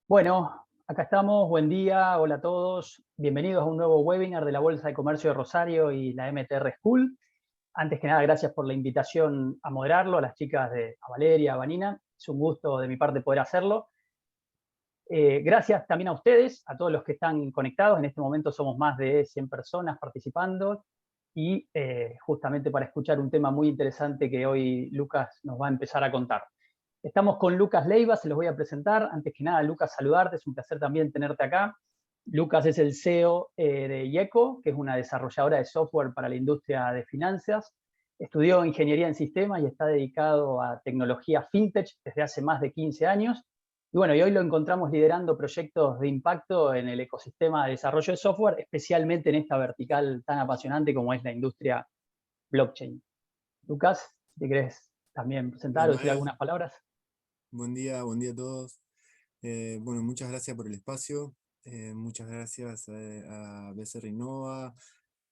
Bueno, acá estamos, buen día, hola a todos, bienvenidos a un nuevo webinar de la Bolsa de Comercio de Rosario y la MTR School. Antes que nada, gracias por la invitación a moderarlo, a las chicas a Valeria, a Vanina, es un gusto de mi parte poder hacerlo. Gracias también a ustedes, a todos los que están conectados, en este momento somos más de 100 personas participando y justamente para escuchar un tema muy interesante que hoy Lucas nos va a empezar a contar. Estamos con Lucas Leiva, se los voy a presentar. Antes que nada, Lucas, saludarte, es un placer también tenerte acá. Lucas es el CEO de IECO, que es una desarrolladora de software para la industria de finanzas. Estudió ingeniería en sistemas y está dedicado a tecnología fintech desde hace más de 15 años. Y bueno, y hoy lo encontramos liderando proyectos de impacto en el ecosistema de desarrollo de software, especialmente en esta vertical tan apasionante como es la industria blockchain. Lucas, si te querés también Hola presentar o decir Ismael, algunas palabras. buen día a todos. Bueno, muchas gracias por el espacio, muchas gracias a Becerra Innova,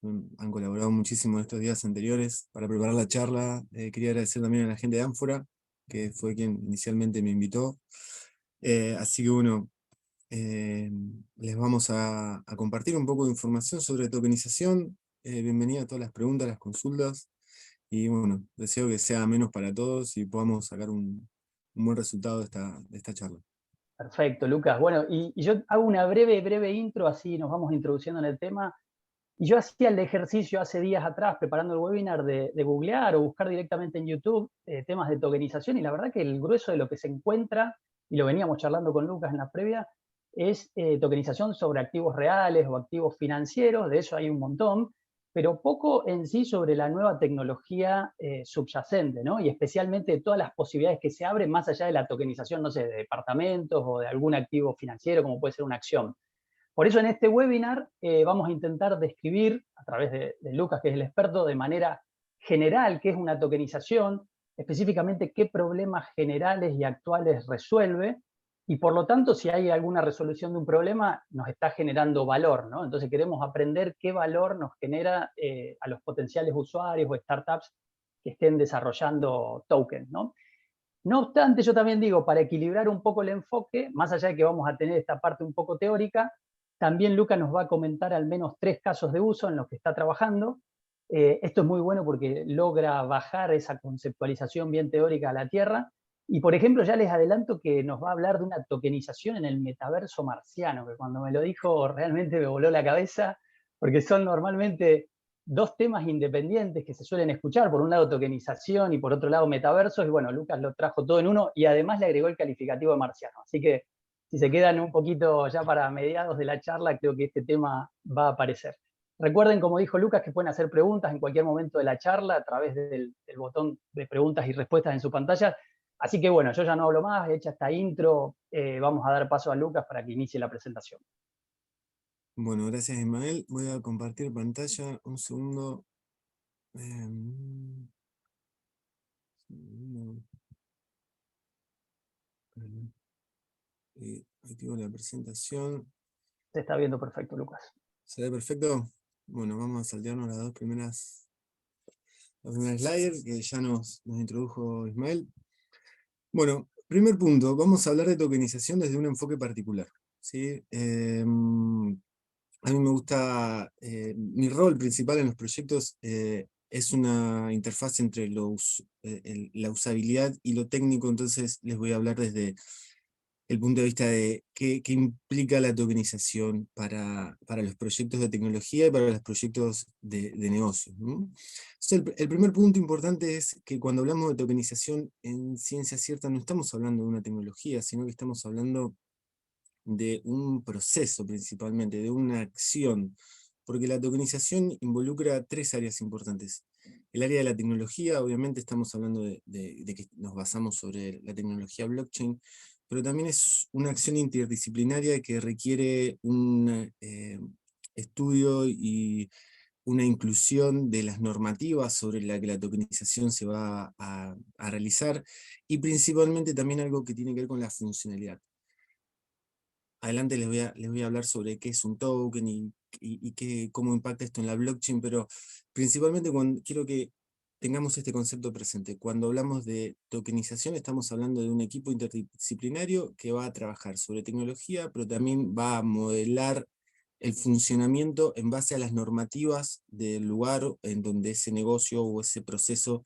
han colaborado muchísimo en estos días anteriores para preparar la charla. Quería agradecer también a la gente de Ánfora, que fue quien inicialmente me invitó. Así que bueno, eh, les vamos a compartir un poco de información sobre tokenización. Bienvenida a todas las preguntas, las consultas. Y bueno, deseo que sea menos para todos y podamos sacar un buen resultado de esta charla. Perfecto, Lucas. Bueno, y yo hago una breve intro, así nos vamos introduciendo en el tema. Y yo hacía el ejercicio hace días atrás, preparando el webinar, de googlear o buscar directamente en YouTube temas de tokenización, y la verdad que el grueso de lo que se encuentra, y lo veníamos charlando con Lucas en la previa, es tokenización sobre activos reales o activos financieros, de eso hay un montón, pero poco en sí sobre la nueva tecnología subyacente, ¿no? Y especialmente todas las posibilidades que se abren más allá de la tokenización, no sé, de departamentos o de algún activo financiero, como puede ser una acción. Por eso en este webinar vamos a intentar describir, a través de Lucas, que es el experto, de manera general qué es una tokenización, específicamente qué problemas generales y actuales resuelve, y por lo tanto, si hay alguna resolución de un problema, nos está generando valor, ¿no? Entonces queremos aprender qué valor nos genera a los potenciales usuarios o startups que estén desarrollando tokens, ¿no? No obstante, yo también digo, para equilibrar un poco el enfoque, más allá de que vamos a tener esta parte un poco teórica, también Luca nos va a comentar al menos 3 casos de uso en los que está trabajando. Esto es muy bueno porque logra bajar esa conceptualización bien teórica a la tierra. Y por ejemplo, ya les adelanto que nos va a hablar de una tokenización en el metaverso marciano, que cuando me lo dijo realmente me voló la cabeza, porque son normalmente dos temas independientes que se suelen escuchar, por un lado tokenización y por otro lado metaversos, y bueno, Lucas lo trajo todo en uno y además le agregó el calificativo de marciano. Así que si se quedan un poquito ya para mediados de la charla, creo que este tema va a aparecer. Recuerden, como dijo Lucas, que pueden hacer preguntas en cualquier momento de la charla a través del botón de preguntas y respuestas en su pantalla. Así que bueno, yo ya no hablo más, hecha esta intro, vamos a dar paso a Lucas para que inicie la presentación. Bueno, gracias Ismael. Voy a compartir pantalla un segundo. Em, segundo. Activo la presentación. Se está viendo perfecto, Lucas. ¿Se ve perfecto? Bueno, vamos a saltearnos las dos primeras slides que ya nos introdujo Ismael. Bueno, primer punto, vamos a hablar de tokenización desde un enfoque particular, ¿sí? A mí me gusta, mi rol principal en los proyectos es una interfaz entre la usabilidad y lo técnico, entonces les voy a hablar desde el punto de vista de qué implica la tokenización para los proyectos de tecnología y para los proyectos de negocios, ¿no? Entonces, el primer punto importante es que cuando hablamos de tokenización en ciencia cierta no estamos hablando de una tecnología, sino que estamos hablando de un proceso principalmente, de una acción, porque la tokenización involucra tres áreas importantes. El área de la tecnología, obviamente estamos hablando de que nos basamos sobre la tecnología blockchain, pero también es una acción interdisciplinaria que requiere un estudio y una inclusión de las normativas sobre la que la tokenización se va a realizar, y principalmente también algo que tiene que ver con la funcionalidad. Adelante les voy a hablar sobre qué es un token y cómo impacta esto en la blockchain, pero principalmente quiero que tengamos este concepto presente. Cuando hablamos de tokenización, estamos hablando de un equipo interdisciplinario que va a trabajar sobre tecnología, pero también va a modelar el funcionamiento en base a las normativas del lugar en donde ese negocio o ese proceso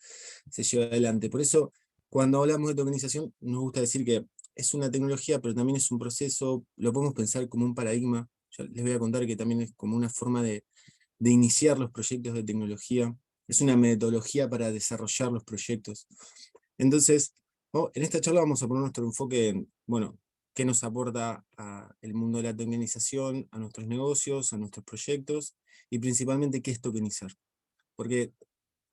se lleva adelante. Por eso, cuando hablamos de tokenización, nos gusta decir que es una tecnología, pero también es un proceso, lo podemos pensar como un paradigma. Yo les voy a contar que también es como una forma de iniciar los proyectos de tecnología, es una metodología para desarrollar los proyectos. Entonces, en esta charla vamos a poner nuestro enfoque en, bueno, qué nos aporta el mundo de la tokenización, a nuestros negocios, a nuestros proyectos, y principalmente qué es tokenizar. Porque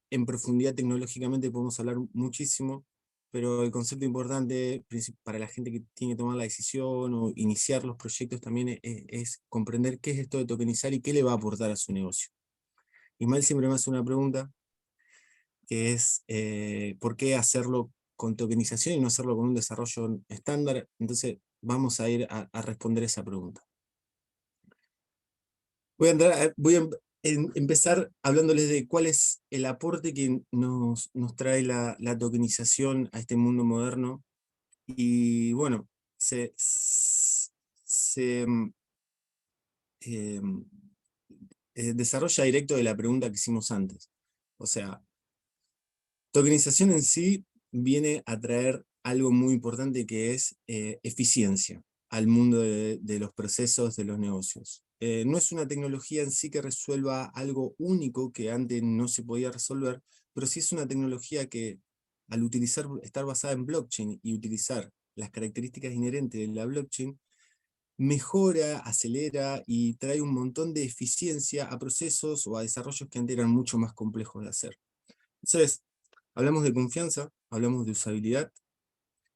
en profundidad tecnológicamente podemos hablar muchísimo, pero el concepto importante para la gente que tiene que tomar la decisión o iniciar los proyectos también es comprender qué es esto de tokenizar y qué le va a aportar a su negocio. Ismael siempre me hace una pregunta, que es ¿por qué hacerlo con tokenización y no hacerlo con un desarrollo estándar? Entonces vamos a ir a responder esa pregunta. Voy a empezar hablándoles de cuál es el aporte que nos trae la tokenización a este mundo moderno. Y bueno, se eh, desarrolla directo de la pregunta que hicimos antes. O sea, tokenización en sí viene a traer algo muy importante que es eficiencia al mundo de los procesos de los negocios. No es una tecnología en sí que resuelva algo único que antes no se podía resolver, pero sí es una tecnología que al estar basada en blockchain y utilizar las características inherentes de la blockchain, mejora, acelera y trae un montón de eficiencia a procesos o a desarrollos que antes eran mucho más complejos de hacer. Entonces, hablamos de confianza, hablamos de usabilidad,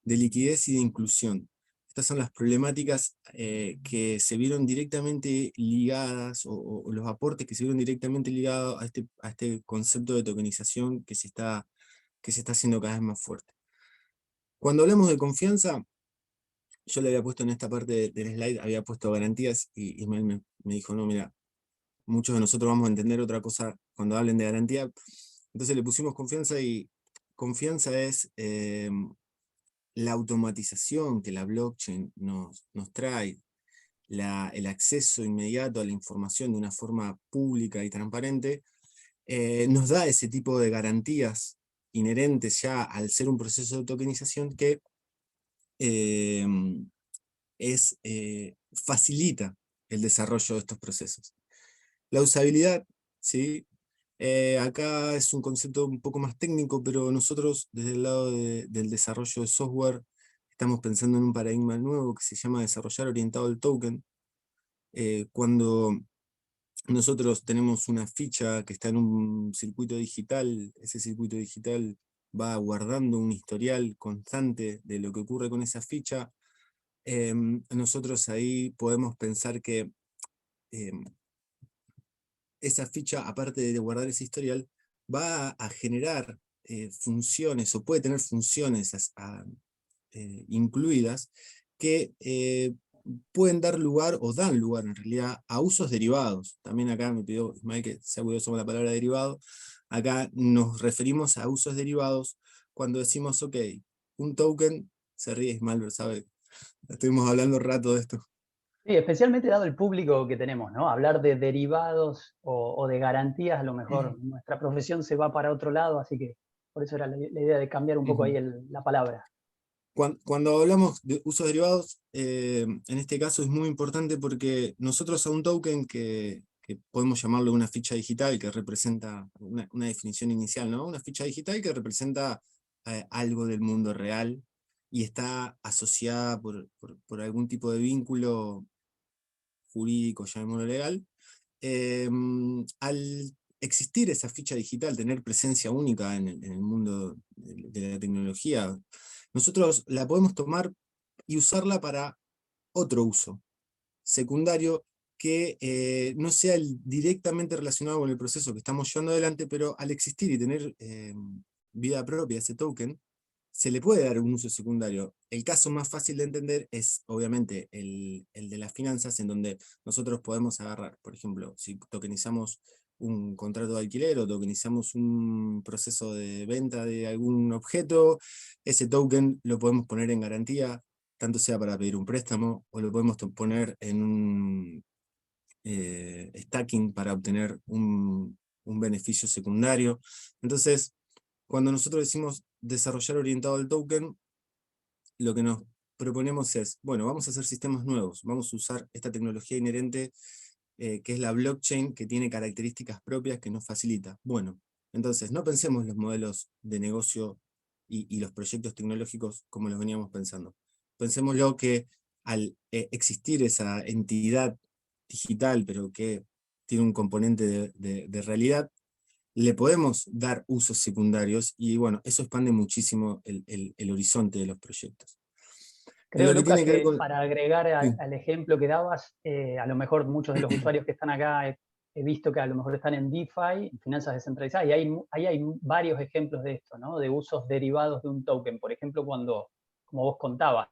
de liquidez y de inclusión. Estas son las problemáticas que se vieron directamente ligadas, o los aportes que se vieron directamente ligados a este concepto de tokenización que se está haciendo cada vez más fuerte. Cuando hablamos de confianza, yo le había puesto en esta parte del slide, había puesto garantías, y Ismael me dijo, no, mira, muchos de nosotros vamos a entender otra cosa cuando hablen de garantía. Entonces le pusimos confianza, y confianza es la automatización que la blockchain nos trae, el acceso inmediato a la información de una forma pública y transparente, nos da ese tipo de garantías inherentes ya al ser un proceso de tokenización que eh, facilita el desarrollo de estos procesos. La usabilidad, ¿sí? Acá es un concepto un poco más técnico, pero nosotros desde el lado del desarrollo de software estamos pensando en un paradigma nuevo que se llama desarrollar orientado al token. Cuando nosotros tenemos una ficha que está en un circuito digital, ese circuito digital va guardando un historial constante de lo que ocurre con esa ficha. Nosotros ahí podemos pensar que esa ficha, aparte de guardar ese historial, va a generar funciones, o puede tener funciones incluidas, que pueden dar lugar, o dan lugar en realidad, a usos derivados. También acá me pidió Ismael que sea cuidadoso con la palabra derivado. Acá nos referimos a usos derivados cuando decimos, ok, un token, se ríe Ismael, pero sabe, estuvimos hablando un rato de esto. Sí, especialmente dado el público que tenemos, ¿no? Hablar de derivados o de garantías, a lo mejor nuestra profesión se va para otro lado, así que por eso era la idea de cambiar un poco ahí la palabra. Cuando hablamos de usos derivados, en este caso es muy importante porque nosotros a un token que podemos llamarlo una ficha digital, que representa una definición inicial, ¿no? Una ficha digital que representa algo del mundo real y está asociada por algún tipo de vínculo jurídico, llamémoslo legal. Al existir esa ficha digital, tener presencia única en el mundo de la tecnología, nosotros la podemos tomar y usarla para otro uso secundario que no sea directamente relacionado con el proceso que estamos llevando adelante, pero al existir y tener vida propia ese token, se le puede dar un uso secundario. El caso más fácil de entender es obviamente el de las finanzas, en donde nosotros podemos agarrar, por ejemplo, si tokenizamos un contrato de alquiler o tokenizamos un proceso de venta de algún objeto, ese token lo podemos poner en garantía, tanto sea para pedir un préstamo, o lo podemos poner en un stacking para obtener un beneficio secundario. Entonces, cuando nosotros decimos desarrollar orientado al token, lo que nos proponemos es, bueno, vamos a hacer sistemas nuevos, vamos a usar esta tecnología inherente que es la blockchain, que tiene características propias que nos facilita. Bueno, entonces no pensemos los modelos de negocio y los proyectos tecnológicos como los veníamos pensando. Pensémoslo que al existir esa entidad digital, pero que tiene un componente de realidad, le podemos dar usos secundarios y bueno, eso expande muchísimo el horizonte de los proyectos. En Creo, lo que Lucas, tiene que ver que con... para agregar Sí, al ejemplo que dabas, a lo mejor muchos de los usuarios que están acá he visto que a lo mejor están en DeFi, en finanzas descentralizadas, y ahí hay varios ejemplos de esto, ¿no? De usos derivados de un token. Por ejemplo, cuando, como vos contabas,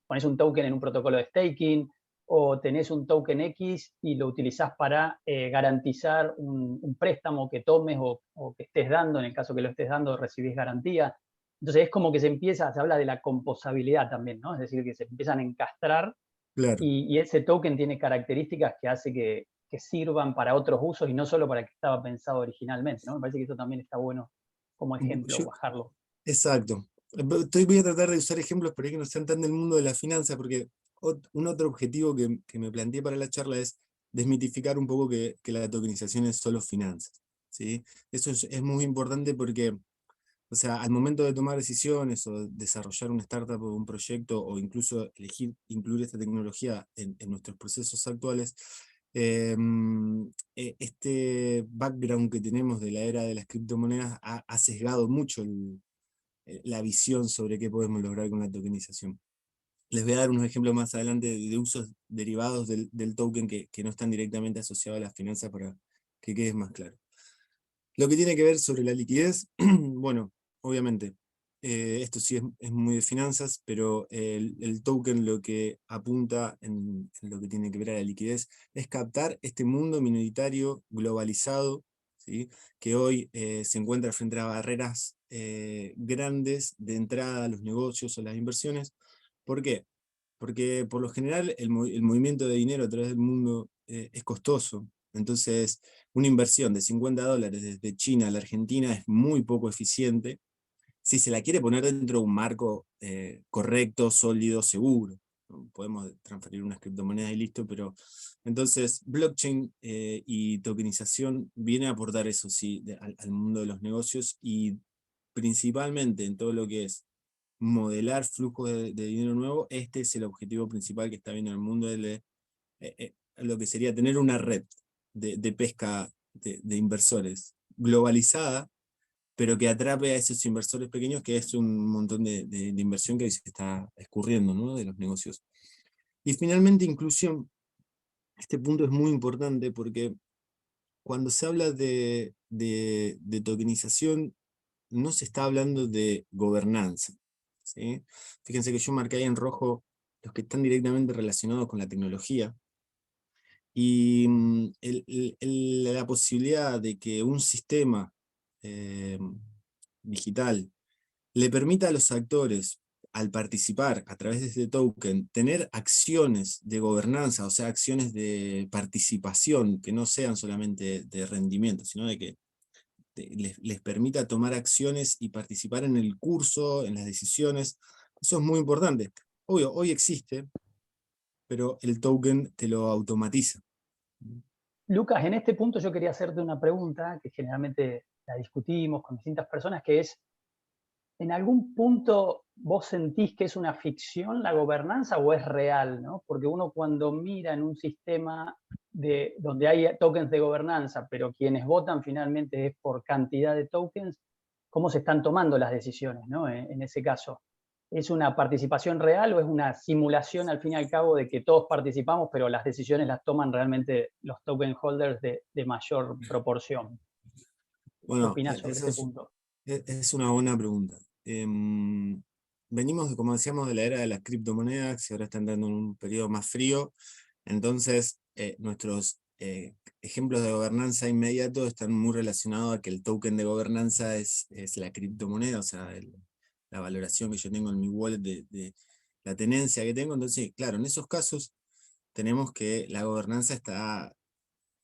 pones un token en un protocolo de staking o tenés un token X y lo utilizás para garantizar un préstamo que tomes o que estés dando, en el caso que lo estés dando, recibís garantía. Entonces es como que se habla de la composabilidad también, ¿no? Es decir, que se empiezan a encastrar claro. y ese token tiene características que hace que sirvan para otros usos y no solo para el que estaba pensado originalmente, ¿no? Me parece que eso también está bueno como ejemplo, Yo, bajarlo. exacto. Voy a tratar de usar ejemplos por ahí que no sean tan del mundo de la finanza, porque un otro objetivo que me planteé para la charla es desmitificar un poco que la tokenización es solo finanzas, ¿sí? Eso es muy importante porque, o sea, al momento de tomar decisiones o desarrollar una startup o un proyecto o incluso elegir incluir esta tecnología en nuestros procesos actuales, este background que tenemos de la era de las criptomonedas ha sesgado mucho la visión sobre qué podemos lograr con la tokenización. Les voy a dar unos ejemplos más adelante de usos derivados del token que no están directamente asociados a las finanzas para que quede más claro. Lo que tiene que ver sobre la liquidez, bueno, obviamente, esto sí es muy de finanzas, pero el token lo que apunta en lo que tiene que ver a la liquidez es captar este mundo minoritario globalizado, ¿sí? Que hoy se encuentra frente a barreras grandes de entrada a los negocios o las inversiones. ¿Por qué? Porque por lo general el movimiento de dinero a través del mundo es costoso. Entonces, una inversión de $50 desde China a la Argentina es muy poco eficiente si se la quiere poner dentro de un marco correcto, sólido, seguro. Podemos transferir unas criptomonedas y listo, pero entonces blockchain y tokenización viene a aportar eso sí al mundo de los negocios y principalmente en todo lo que es modelar flujos de dinero nuevo. Este es el objetivo principal que está viendo el mundo, lo que sería tener una red de pesca de inversores globalizada, pero que atrape a esos inversores pequeños, que es un montón de inversión que se está escurriendo, ¿no? De los negocios. Y finalmente, inclusión. Este punto es muy importante porque cuando se habla de tokenización, no se está hablando de gobernanza, ¿sí? Fíjense que yo marqué ahí en rojo los que están directamente relacionados con la tecnología, y la posibilidad de que un sistema eh, digital le permita a los actores, al participar a través de este token, tener acciones de gobernanza, o sea, acciones de participación que no sean solamente de rendimiento, sino de que les permita tomar acciones y participar en el curso, en las decisiones. Eso es muy importante. Obvio, hoy existe, pero el token te lo automatiza. Lucas, en este punto yo quería hacerte una pregunta que generalmente la discutimos con distintas personas, que es, ¿en algún punto vos sentís que es una ficción la gobernanza o es real, ¿no? Porque uno cuando mira en un sistema donde hay tokens de gobernanza, pero quienes votan finalmente es por cantidad de tokens, ¿cómo se están tomando las decisiones, ¿no? En ese caso, ¿es una participación real o es una simulación al fin y al cabo de que todos participamos, pero las decisiones las toman realmente los token holders de mayor proporción? ¿Qué Bueno, opinás sobre ese punto? es una buena pregunta. Venimos, como decíamos, de la era de las criptomonedas y ahora está entrando en un periodo más frío. Entonces, nuestros ejemplos de gobernanza inmediato están muy relacionados a que el token de gobernanza es la criptomoneda, o sea, la valoración que yo tengo en mi wallet de la tenencia que tengo. Entonces, claro, en esos casos tenemos que la gobernanza está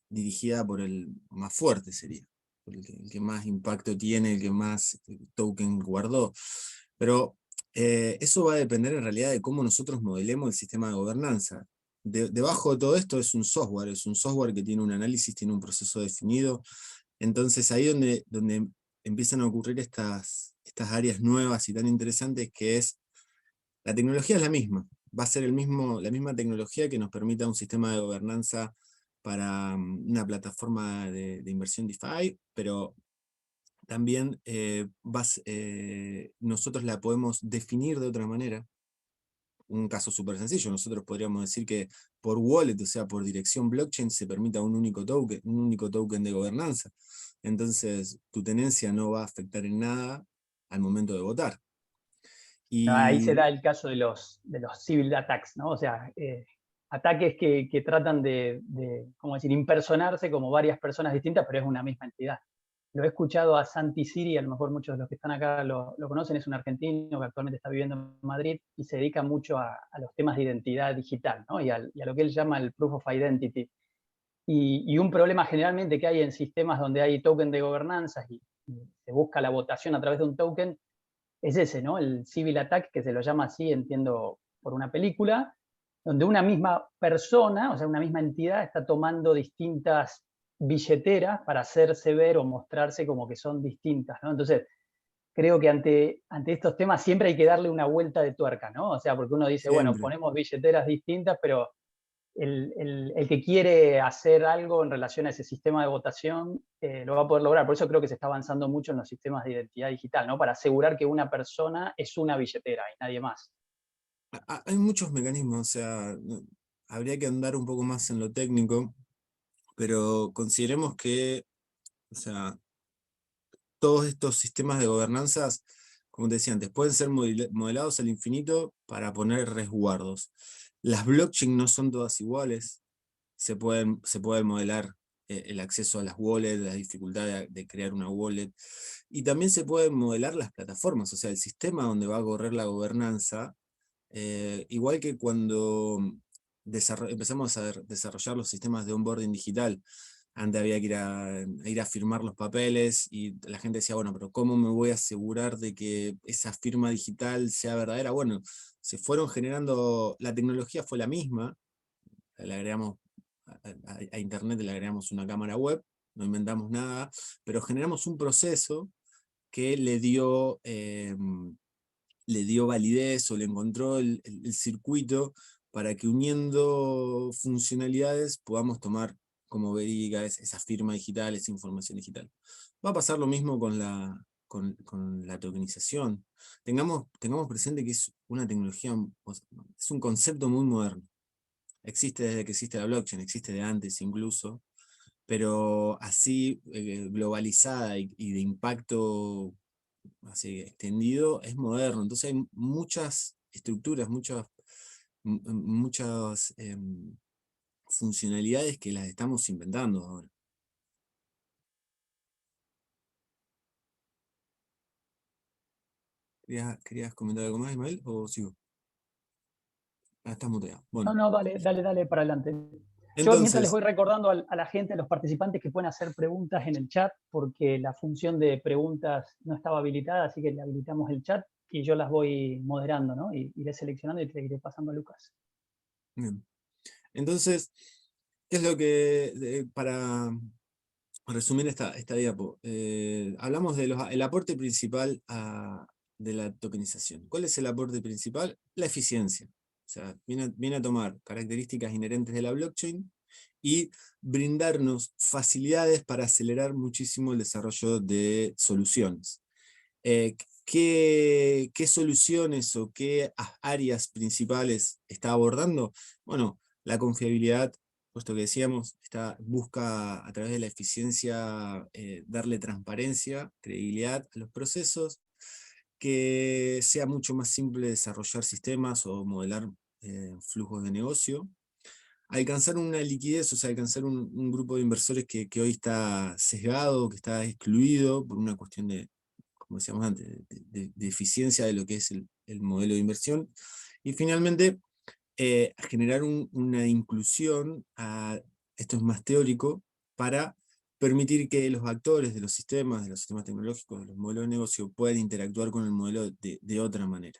dirigida por el más fuerte, sería, por el que más impacto tiene, el que más token guardó. Pero eso va a depender en realidad de cómo nosotros modelemos el sistema de gobernanza. Debajo de todo esto es un software que tiene un análisis, tiene un proceso definido. Entonces ahí donde empiezan a ocurrir estas áreas nuevas y tan interesantes, que es, la tecnología es la misma, va a ser la misma tecnología que nos permita un sistema de gobernanza para una plataforma de inversión DeFi, pero también nosotros la podemos definir de otra manera. Un caso súper sencillo, nosotros podríamos decir que por wallet, o sea, por dirección blockchain, se permita un único token de gobernanza. Entonces, tu tenencia no va a afectar en nada al momento de votar. Ahí se Y da el caso de los civil attacks, ¿no? O sea, ataques que tratan ¿cómo decir?, impersonarse como varias personas distintas, pero es una misma entidad. Lo he escuchado a Santi Siri, a lo mejor muchos de los que están acá lo conocen, es un argentino que actualmente está viviendo en Madrid y se dedica mucho a los temas de identidad digital, ¿no? Y a lo que él llama el proof of identity. Y un problema generalmente que hay en sistemas donde hay token de gobernanza y se busca la votación a través de un token, es ese, ¿no? El civil attack, que se lo llama así, entiendo, por una película, donde una misma persona, o sea, una misma entidad, está tomando distintas billeteras para hacerse ver o mostrarse como que son distintas, ¿no? Entonces, creo que ante estos temas siempre hay que darle una vuelta de tuerca, ¿no? O sea, porque uno dice, bueno, siempre, ponemos billeteras distintas, pero el que quiere hacer algo en relación a ese sistema de votación lo va a poder lograr. Por eso creo que se está avanzando mucho en los sistemas de identidad digital, ¿no? Para asegurar que una persona es una billetera y nadie más. hay muchos mecanismos, o sea, habría que andar un poco más en lo técnico, pero consideremos que, o sea, todos estos sistemas de gobernanzas, como te decía antes, pueden ser modelados al infinito para poner resguardos. Las blockchain no son todas iguales, se pueden modelar el acceso a las wallets, la dificultad de crear una wallet, y también se pueden modelar las plataformas, o sea, el sistema donde va a correr la gobernanza, igual que cuando empezamos a desarrollar los sistemas de onboarding digital. Antes había que ir a firmar los papeles y la gente decía, bueno, pero ¿cómo me voy a asegurar de que esa firma digital sea verdadera? Bueno, se fueron generando, la tecnología fue la misma, le agregamos a Internet, le agregamos una cámara web, no inventamos nada, pero generamos un proceso que le dio validez o le encontró el circuito para que uniendo funcionalidades podamos tomar como verídica esa firma digital, esa información digital. Va a pasar lo mismo con la tokenización. Tengamos presente que es una tecnología, es un concepto muy moderno. Existe desde que existe la blockchain, existe de antes incluso, pero así globalizada y de impacto así extendido, es moderno. Entonces hay muchas estructuras, muchas funcionalidades que las estamos inventando ahora. ¿Querías comentar algo más, Ismael, o sigo? Ah, estás muteado. No, Bueno, no, dale, dale, dale para adelante. Yo mientras les entonces, voy recordando a la gente, a los participantes, que pueden hacer preguntas en el chat, porque la función de preguntas no estaba habilitada, así que le habilitamos el chat y yo las voy moderando, ¿no? Y iré seleccionando y te iré pasando a Lucas. bien. Entonces, ¿qué es lo que, para resumir esta diapo, hablamos del aporte principal de la tokenización? ¿Cuál es el aporte principal? La eficiencia. O sea, viene a tomar características inherentes de la blockchain y brindarnos facilidades para acelerar muchísimo el desarrollo de soluciones. ¿Qué soluciones o qué áreas principales está abordando? Bueno, la confiabilidad, puesto que decíamos, busca a través de la eficiencia darle transparencia, credibilidad a los procesos, que sea mucho más simple desarrollar sistemas o modelar flujos de negocio. alcanzar una liquidez, o sea, alcanzar un grupo de inversores que hoy está sesgado, que está excluido por una cuestión de, como decíamos antes, de eficiencia de lo que es el modelo de inversión. Y finalmente, generar una inclusión, esto es más teórico, para permitir que los actores de los sistemas tecnológicos, de los modelos de negocio, puedan interactuar con el modelo de otra manera.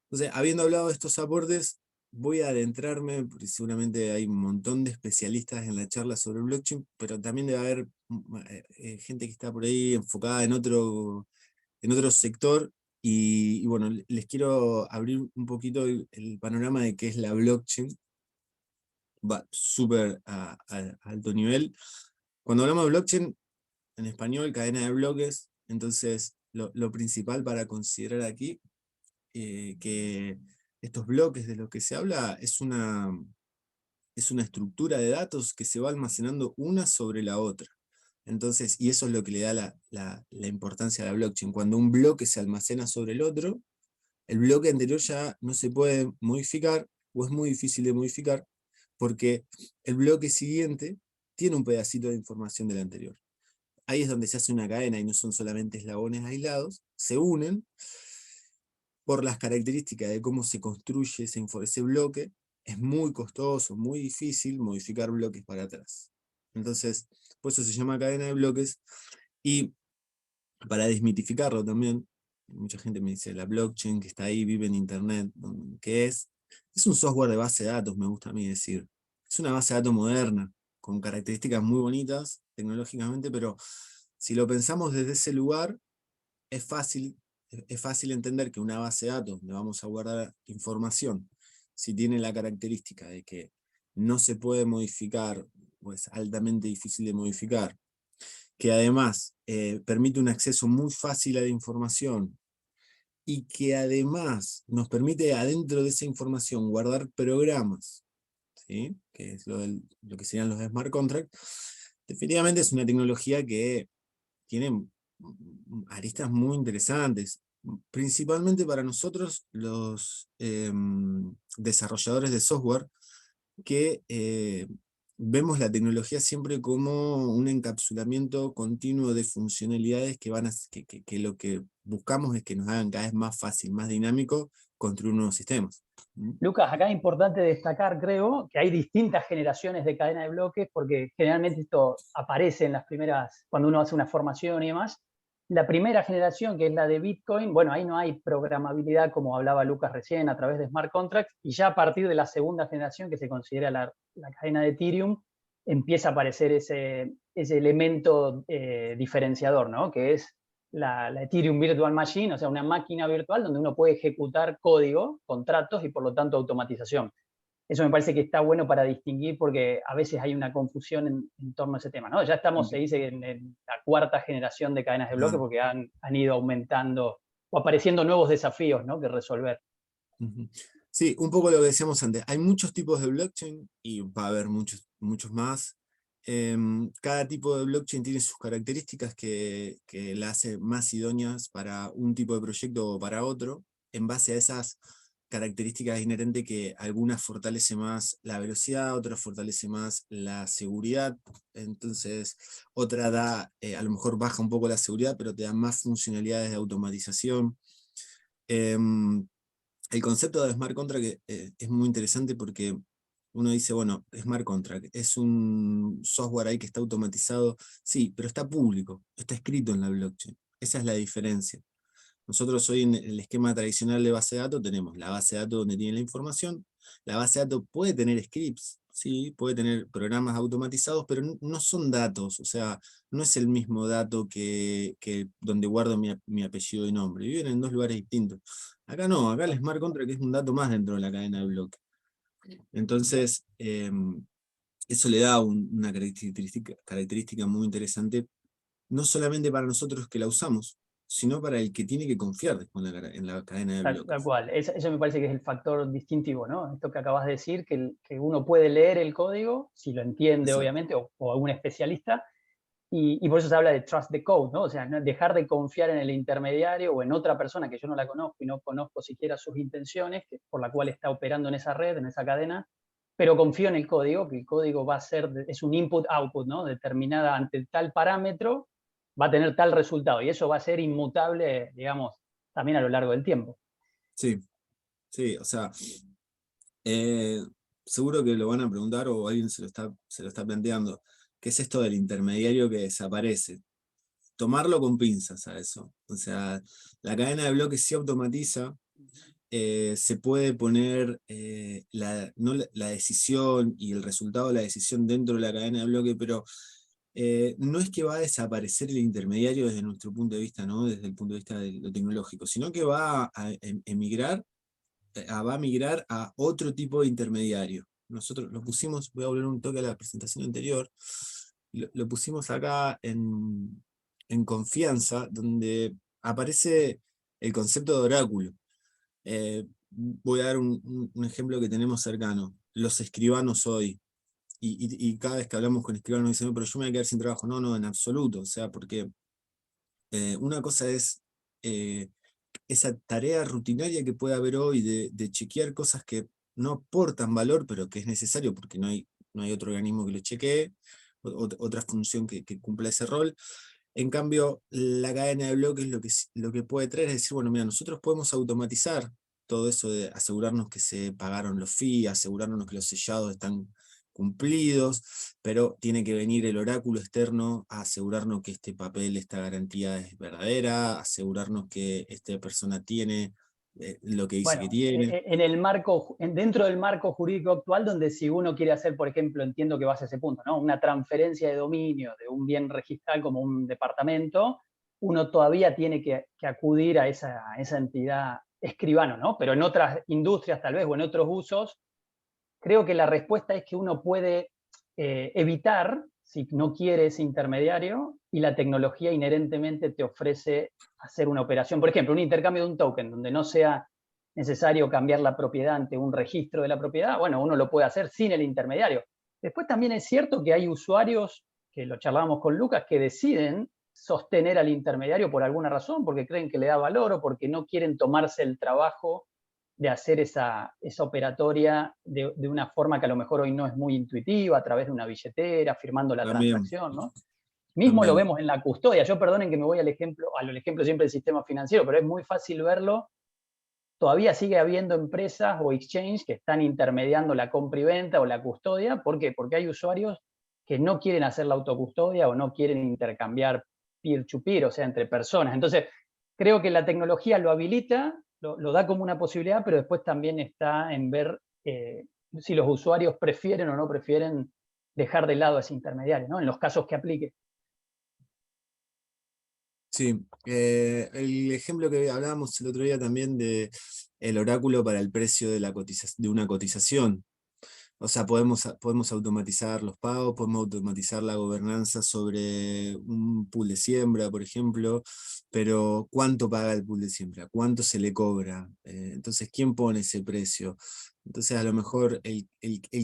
Entonces, habiendo hablado de estos aportes, voy a adentrarme, porque seguramente hay un montón de especialistas en la charla sobre blockchain, pero también debe haber gente que está por ahí enfocada en otro sector, y bueno, les quiero abrir un poquito el panorama de qué es la blockchain, va súper a alto nivel. Cuando hablamos de blockchain, en español, cadena de bloques, entonces lo principal para considerar aquí, que estos bloques de los que se habla es una estructura de datos que se va almacenando una sobre la otra. Entonces, y eso es lo que le da la importancia a la blockchain. Cuando un bloque se almacena sobre el otro, el bloque anterior ya no se puede modificar, o es muy difícil de modificar, porque el bloque siguiente tiene un pedacito de información del anterior. Ahí es donde se hace una cadena y no son solamente eslabones aislados, se unen por las características de cómo se construye ese bloque. Es muy costoso, muy difícil modificar bloques para atrás. Entonces, por eso se llama cadena de bloques. Y para desmitificarlo también, mucha gente me dice, la blockchain que está ahí, vive en internet, ¿qué es? Es un software de base de datos, me gusta a mí decir. Es una base de datos moderna, con características muy bonitas tecnológicamente, pero si lo pensamos desde ese lugar, es fácil entender que una base de datos donde vamos a guardar información, si tiene la característica de que no se puede modificar, o es altamente difícil de modificar, que además permite un acceso muy fácil a la información, y que además nos permite adentro de esa información guardar programas, ¿sí? Que es lo que serían los smart contracts, definitivamente es una tecnología que tiene aristas muy interesantes, principalmente para nosotros los desarrolladores de software, que vemos la tecnología siempre como un encapsulamiento continuo de funcionalidades que lo que buscamos es que nos hagan cada vez más fácil, más dinámico construir nuevos sistemas. Lucas, acá es importante destacar, creo, que hay distintas generaciones de cadena de bloques, porque generalmente esto aparece en las primeras, cuando uno hace una formación y demás. La primera generación, que es la de Bitcoin, bueno, ahí no hay programabilidad, como hablaba Lucas recién, a través de smart contracts, y ya a partir de la segunda generación, que se considera la cadena de Ethereum, empieza a aparecer ese elemento diferenciador, ¿no? Que es la Ethereum Virtual Machine, o sea, una máquina virtual donde uno puede ejecutar código, contratos y por lo tanto automatización. Eso me parece que está bueno para distinguir, porque a veces hay una confusión en torno a ese tema, ¿no? Ya estamos, se dice, en la cuarta generación de cadenas de bloque, porque han ido aumentando o apareciendo nuevos desafíos, ¿no?, que resolver. Sí, un poco lo que decíamos antes. Hay muchos tipos de blockchain y va a haber muchos más. Cada tipo de blockchain tiene sus características que la hace más idóneas para un tipo de proyecto o para otro. En base a esas características inherentes, que algunas fortalece más la velocidad, otras fortalece más la seguridad. Entonces, otra a lo mejor baja un poco la seguridad, pero te da más funcionalidades de automatización. El concepto de smart contract es muy interesante, porque uno dice, bueno, smart contract es un software ahí que está automatizado, sí, pero está público, está escrito en la blockchain. Esa es la diferencia. Nosotros hoy en el esquema tradicional de base de datos tenemos la base de datos donde tiene la información. La base de datos puede tener scripts, sí, puede tener programas automatizados, pero no son datos, o sea, no es el mismo dato que donde guardo mi apellido y nombre. Viven en dos lugares distintos. Acá no, acá el smart contract es un dato más dentro de la cadena de bloques. Entonces, eso le da una característica muy interesante, no solamente para nosotros que la usamos, sino para el que tiene que confiar después en la cadena de bloques. Tal cual. Eso me parece que es el factor distintivo, ¿no? Esto que acabas de decir, que uno puede leer el código, si lo entiende, Exacto. obviamente, o algún especialista, y por eso se habla de trust the code, ¿no? O sea, dejar de confiar en el intermediario o en otra persona que yo no la conozco y no conozco siquiera sus intenciones, por la cual está operando en esa red, en esa cadena, pero confío en el código, que el código va a ser, es un input-output, ¿no? Determinada ante tal parámetro, va a tener tal resultado, y eso va a ser inmutable, digamos, también a lo largo del tiempo. Sí, sí, o sea, eh, seguro que lo van a preguntar o alguien se lo está planteando. ¿Qué es esto del intermediario que desaparece? Tomarlo con pinzas a eso. O sea, la cadena de bloques se automatiza, se puede poner no la decisión y el resultado de la decisión dentro de la cadena de bloques, pero no es que va a desaparecer el intermediario desde nuestro punto de vista, ¿no? Desde el punto de vista de lo tecnológico, sino que va a migrar a otro tipo de intermediario. Nosotros lo pusimos, voy a volver un toque a la presentación anterior, lo pusimos acá en confianza, donde aparece el concepto de oráculo. Voy a dar un ejemplo que tenemos cercano. Los escribanos hoy. Y cada vez que hablamos con escribanos dicen, "No, pero yo me voy a quedar sin trabajo". No, no, en absoluto. O sea, porque una cosa es esa tarea rutinaria que puede haber hoy de chequear cosas que no aportan valor, pero que es necesario porque no hay otro organismo que lo chequee, otra función que cumpla ese rol. En cambio, la cadena de bloques lo que puede traer es decir, bueno, mira, nosotros podemos automatizar todo eso de asegurarnos que se pagaron los fees, asegurarnos que los sellados están cumplidos, pero tiene que venir el oráculo externo a asegurarnos que este papel, esta garantía es verdadera, asegurarnos que esta persona tiene lo que dice que Bueno, tiene. en el marco, dentro del marco jurídico actual, donde si uno quiere hacer, por ejemplo, entiendo que vas a ese punto, ¿no? Una transferencia de dominio de un bien registral como un departamento, uno todavía tiene que acudir a esa entidad escribano, ¿no? Pero en otras industrias tal vez o en otros usos, creo que la respuesta es que uno puede evitar, si no quiere ese intermediario, y la tecnología inherentemente te ofrece hacer una operación. Por ejemplo, un intercambio de un token, donde no sea necesario cambiar la propiedad ante un registro de la propiedad, bueno, uno lo puede hacer sin el intermediario. Después también es cierto que hay usuarios, que lo charlábamos con Lucas, que deciden sostener al intermediario por alguna razón, porque creen que le da valor o porque no quieren tomarse el trabajo de hacer esa operatoria de una forma que a lo mejor hoy no es muy intuitiva, a través de una billetera, firmando la También, transacción, ¿no? Mismo lo también. vemos en la custodia. Yo perdonen que me voy al ejemplo siempre del sistema financiero, pero es muy fácil verlo. Todavía sigue habiendo empresas o exchange que están intermediando la compra y venta o la custodia. ¿Por qué? Porque hay usuarios que no quieren hacer la autocustodia o no quieren intercambiar peer-to-peer, o sea, entre personas. Entonces, creo que la tecnología lo habilita, lo da como una posibilidad, pero después también está en ver si los usuarios prefieren o no prefieren dejar de lado ese intermediario, ¿no? En los casos que aplique. Sí, el ejemplo que hablábamos el otro día también de el oráculo para el precio de, de una cotización. O sea, podemos automatizar los pagos, podemos automatizar la gobernanza sobre un pool de siembra, por ejemplo, pero ¿cuánto paga el pool de siembra? ¿Cuánto se le cobra? Entonces, ¿quién pone ese precio? Entonces, a lo mejor el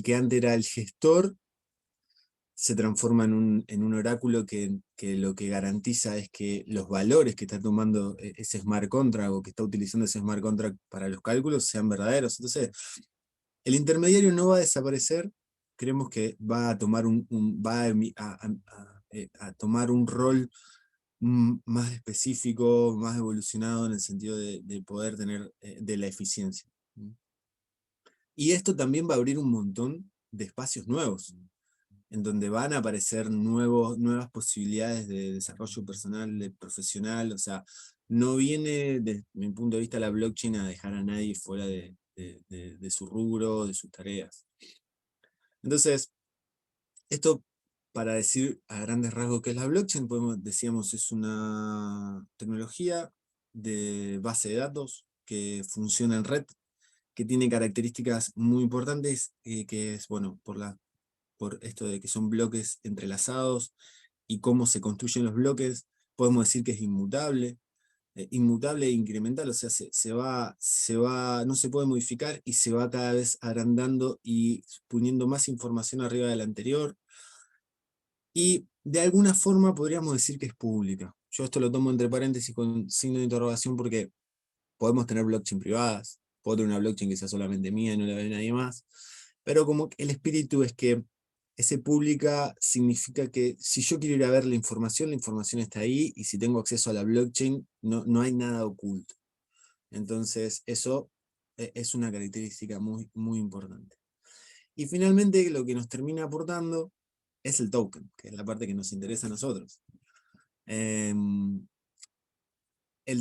que antes era el gestor se transforma en un oráculo que lo que garantiza es que los valores que está tomando ese smart contract o que está utilizando ese smart contract para los cálculos sean verdaderos. Entonces, el intermediario no va a desaparecer, creemos que va a tomar a tomar un rol más específico, más evolucionado en el sentido de poder tener de la eficiencia. Y esto también va a abrir un montón de espacios nuevos, en donde van a aparecer nuevas posibilidades de desarrollo personal, de profesional. O sea, no viene, desde mi punto de vista, la blockchain a dejar a nadie fuera de su rubro, de sus tareas. Entonces, esto para decir a grandes rasgos qué es la blockchain, decíamos, es una tecnología de base de datos que funciona en red, que tiene características muy importantes, que es, bueno, por esto de que son bloques entrelazados y cómo se construyen los bloques, podemos decir que es inmutable e incremental, o sea, no se puede modificar y se va cada vez agrandando y poniendo más información arriba de la anterior, y de alguna forma podríamos decir que es pública. Yo esto lo tomo entre paréntesis con signo de interrogación porque podemos tener blockchain privadas, puedo tener una blockchain que sea solamente mía y no la ve nadie más, Pero como que el espíritu es que ese pública significa que si yo quiero ir a ver la información está ahí, y si tengo acceso a la blockchain, no hay nada oculto. Entonces, eso es una característica muy, muy importante. Y finalmente, lo que nos termina aportando es el token, que es la parte que nos interesa a nosotros. El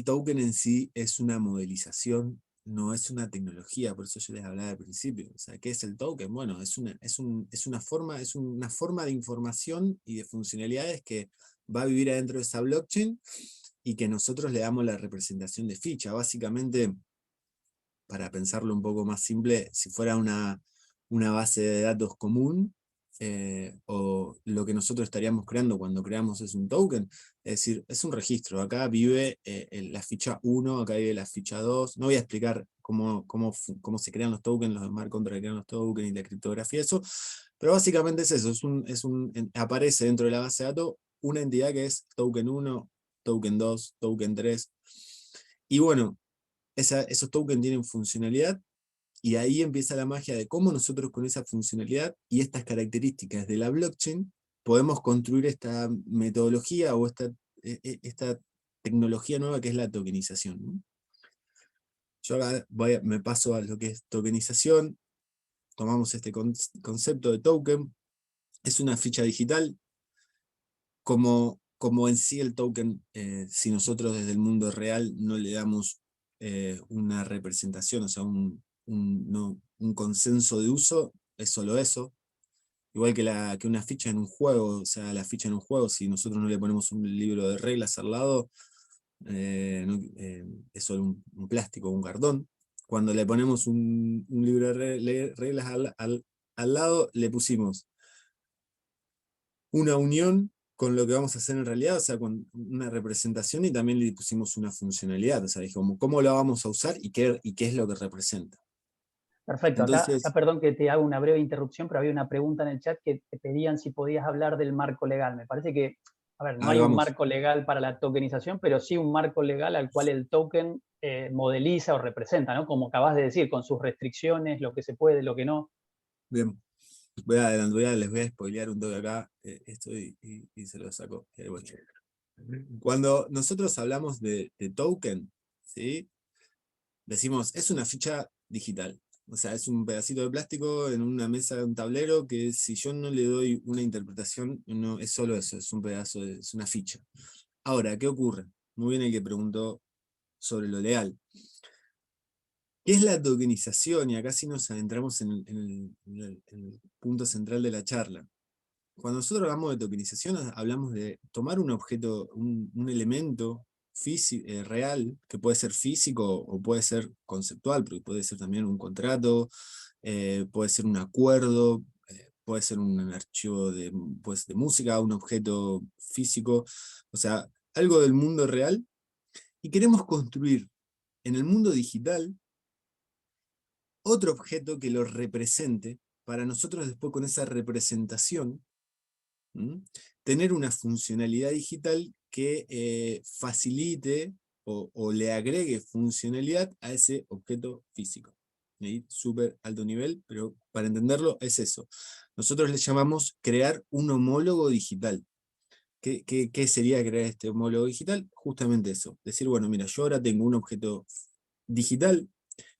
token en sí es una modelización, no es una tecnología, por eso yo les hablaba al principio. O sea, ¿qué es el token? Bueno, es una forma de información y de funcionalidades que va a vivir adentro de esa blockchain y que nosotros le damos la representación de ficha. Básicamente, para pensarlo un poco más simple, si fuera una base de datos común, o lo que nosotros estaríamos creando cuando creamos es un token, es decir, es un registro. Acá vive la ficha 1, acá vive la ficha 2. No voy a explicar cómo se crean los tokens, los smart contracts crean los tokens y la criptografía, eso, pero básicamente es eso, aparece dentro de la base de datos una entidad que es token 1, token 2, token 3, y bueno, esos tokens tienen funcionalidad, y ahí empieza la magia de cómo nosotros con esa funcionalidad y estas características de la blockchain podemos construir esta metodología o esta tecnología nueva que es la tokenización, ¿no? Yo acá me paso a lo que es tokenización. Tomamos este concepto de token. Es una ficha digital, como en sí el token, si nosotros desde el mundo real no le damos una representación, o sea, un consenso de uso, es solo eso. Igual que una ficha en un juego, o sea, la ficha en un juego, si nosotros no le ponemos un libro de reglas al lado, es solo un plástico, un cartón. Cuando le ponemos un libro de reglas al lado, le pusimos una unión con lo que vamos a hacer en realidad, o sea, con una representación, y también le pusimos una funcionalidad, o sea, dijimos cómo la vamos a usar y qué es lo que representa. Perfecto. Acá, Entonces, perdón que te haga una breve interrupción, pero había una pregunta en el chat que te pedían si podías hablar del marco legal. Me parece que, a ver, no ahí hay un vamos. marco legal para la tokenización, pero sí un marco legal al cual el token modeliza o representa, ¿no? Como acabas de decir, con sus restricciones, lo que se puede, lo que no. Bien, les voy a spoilear un toque acá, esto y se lo saco. Cuando nosotros hablamos de token, ¿sí? Decimos, es una ficha digital. O sea, es un pedacito de plástico en una mesa de un tablero que si yo no le doy una interpretación, no, es solo eso, es un pedazo, es una ficha. Ahora, ¿qué ocurre? Muy bien el que preguntó sobre lo legal. ¿Qué es la tokenización? Y acá sí nos adentramos en el punto central de la charla. Cuando nosotros hablamos de tokenización, hablamos de tomar un objeto, un elemento real, que puede ser físico o puede ser conceptual, porque puede ser también un contrato, puede ser un acuerdo, puede ser un archivo pues, de música, un objeto físico, o sea, algo del mundo real, y queremos construir en el mundo digital otro objeto que lo represente, para nosotros después con esa representación, tener una funcionalidad digital que facilite o le agregue funcionalidad a ese objeto físico. Súper alto nivel, pero para entenderlo es eso. Nosotros le llamamos crear un homólogo digital. ¿Qué sería crear este homólogo digital? Justamente eso. Decir, bueno, mira, yo ahora tengo un objeto digital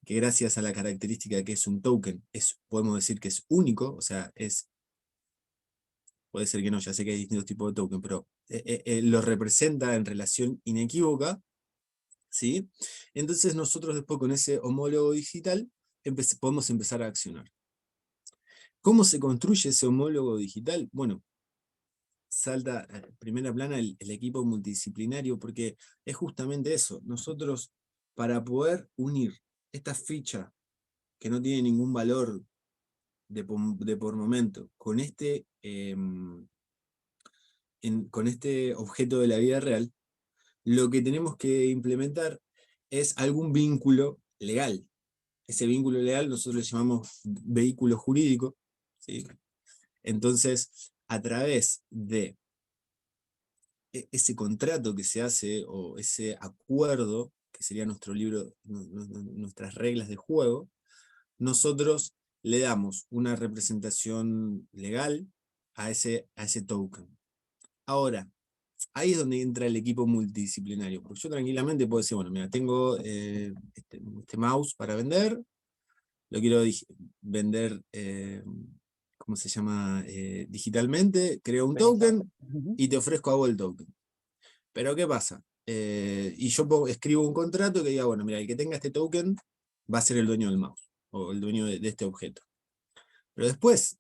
que gracias a la característica de que es un token, podemos decir que es único, o sea, puede ser que no, ya sé que hay distintos tipos de token, pero lo representa en relación inequívoca, ¿sí? Entonces nosotros después con ese homólogo digital podemos empezar a accionar. ¿Cómo se construye ese homólogo digital? Bueno, salta a primera plana el equipo multidisciplinario, porque es justamente eso. Nosotros, para poder unir esta ficha que no tiene ningún valor de por momento con con este objeto de la vida real, lo que tenemos que implementar es algún vínculo legal. Ese vínculo legal nosotros le llamamos vehículo jurídico, ¿sí? Entonces, a través de ese contrato que se hace, o ese acuerdo, que sería nuestro libro, nuestras reglas de juego, nosotros le damos una representación legal a ese token. Ahora, ahí es donde entra el equipo multidisciplinario, porque yo tranquilamente puedo decir, bueno, mira, tengo este mouse para vender, lo quiero vender, ¿cómo se llama? Digitalmente, creo un token y te ofrezco a vos el token. Pero ¿qué pasa? Y yo escribo un contrato que diga, bueno, mira, el que tenga este token va a ser el dueño del mouse, o el dueño de este objeto. Pero después,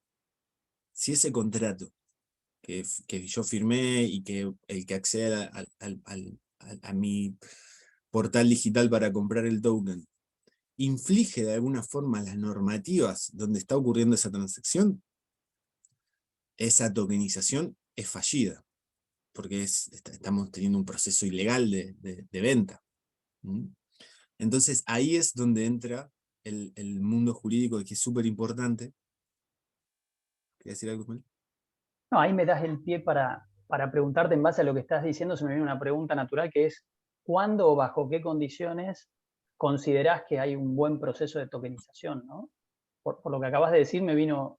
si ese contrato que yo firmé y que el que acceda a mi portal digital para comprar el token inflige de alguna forma las normativas donde está ocurriendo esa transacción, esa tokenización es fallida, porque estamos teniendo un proceso ilegal de venta. ¿Mm? Entonces ahí es donde entra el mundo jurídico, que es súper importante. ¿Querías decir algo, Mel? No, ahí me das el pie para preguntarte en base a lo que estás diciendo, se me viene una pregunta natural que es, ¿cuándo o bajo qué condiciones considerás que hay un buen proceso de tokenización, ¿no? Por lo que acabas de decir, me vino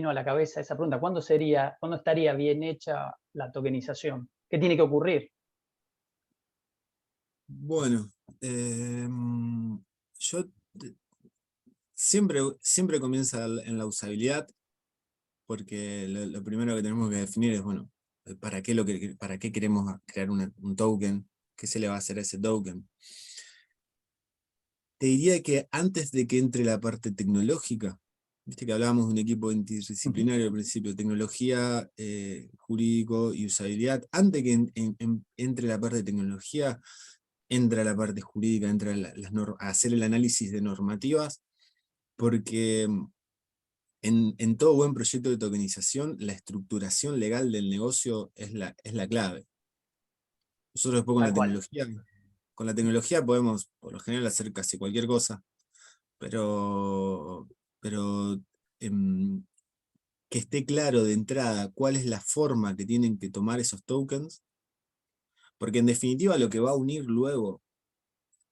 a la cabeza esa pregunta. ¿Cuándo estaría bien hecha la tokenización? ¿Qué tiene que ocurrir? Bueno, yo siempre comienza en la usabilidad, porque lo primero que tenemos que definir es, bueno, ¿para qué queremos crear un token? ¿Qué se le va a hacer a ese token? Te diría que antes de que entre la parte tecnológica, viste que hablábamos de un equipo interdisciplinario al principio, tecnología, jurídico y usabilidad, antes que entre la parte de tecnología, entra la parte jurídica, entra a hacer el análisis de normativas, porque en todo buen proyecto de tokenización, la estructuración legal del negocio es la clave. Nosotros después Tal cual. con la tecnología podemos, por lo general, hacer casi cualquier cosa, pero que esté claro de entrada cuál es la forma que tienen que tomar esos tokens, porque en definitiva lo que va a unir luego,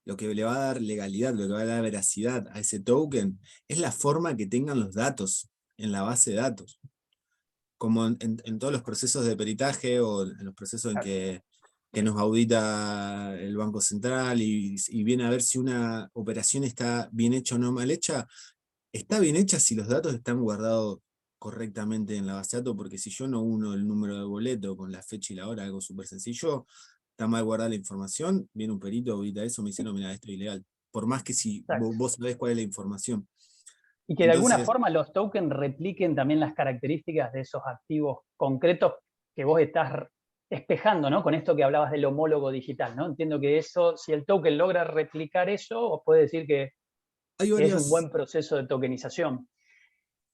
lo que le va a dar legalidad, lo que va a dar veracidad a ese token, es la forma que tengan los datos en la base de datos. Como en todos los procesos de peritaje o en los procesos en que nos audita el Banco Central y viene a ver si una operación está bien hecha o no mal hecha, está bien hecha si los datos están guardados correctamente en la base de datos, porque si yo no uno el número de boleto con la fecha y la hora, algo súper sencillo, está mal guardada la información, viene un perito, audita eso, me dice, no, mira, esto es ilegal. Por más que si Exacto. vos sabés cuál es la información. Y que de alguna Entonces, forma los tokens repliquen también las características de esos activos concretos que vos estás espejando, ¿no? Con esto que hablabas del homólogo digital, ¿no? Entiendo que eso, si el token logra replicar eso, os puede decir que hay es un varias... buen proceso de tokenización.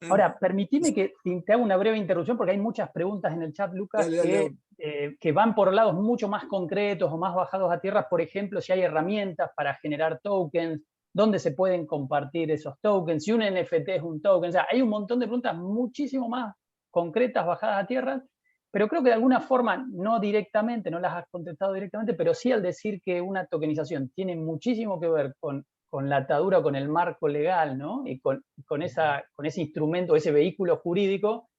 ah, Ahora, permitime que te haga una breve interrupción porque hay muchas preguntas en el chat, Lucas, dale, dale. que van por lados mucho más concretos o más bajados a tierra. Por ejemplo, si hay herramientas para generar tokens, dónde se pueden compartir esos tokens, si un NFT es un token. O sea, hay un montón de preguntas muchísimo más concretas, bajadas a tierra, pero creo que de alguna forma, no directamente, no las has contestado directamente, pero sí al decir que una tokenización tiene muchísimo que ver con la atadura, con el marco legal, ¿no? Y con ese instrumento, ese vehículo jurídico,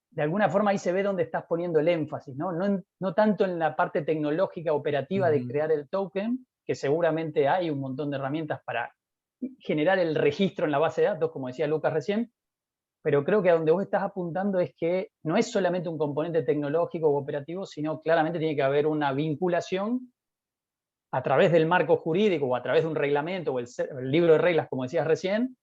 de alguna forma ahí se ve dónde estás poniendo el énfasis, ¿no? No tanto en la parte tecnológica operativa de crear el token, que seguramente hay un montón de herramientas para generar el registro en la base de datos, como decía Lucas recién, pero creo que a donde vos estás apuntando es que no es solamente un componente tecnológico o operativo, sino claramente tiene que haber una vinculación a través del marco jurídico o a través de un reglamento o el libro de reglas, como decías recién,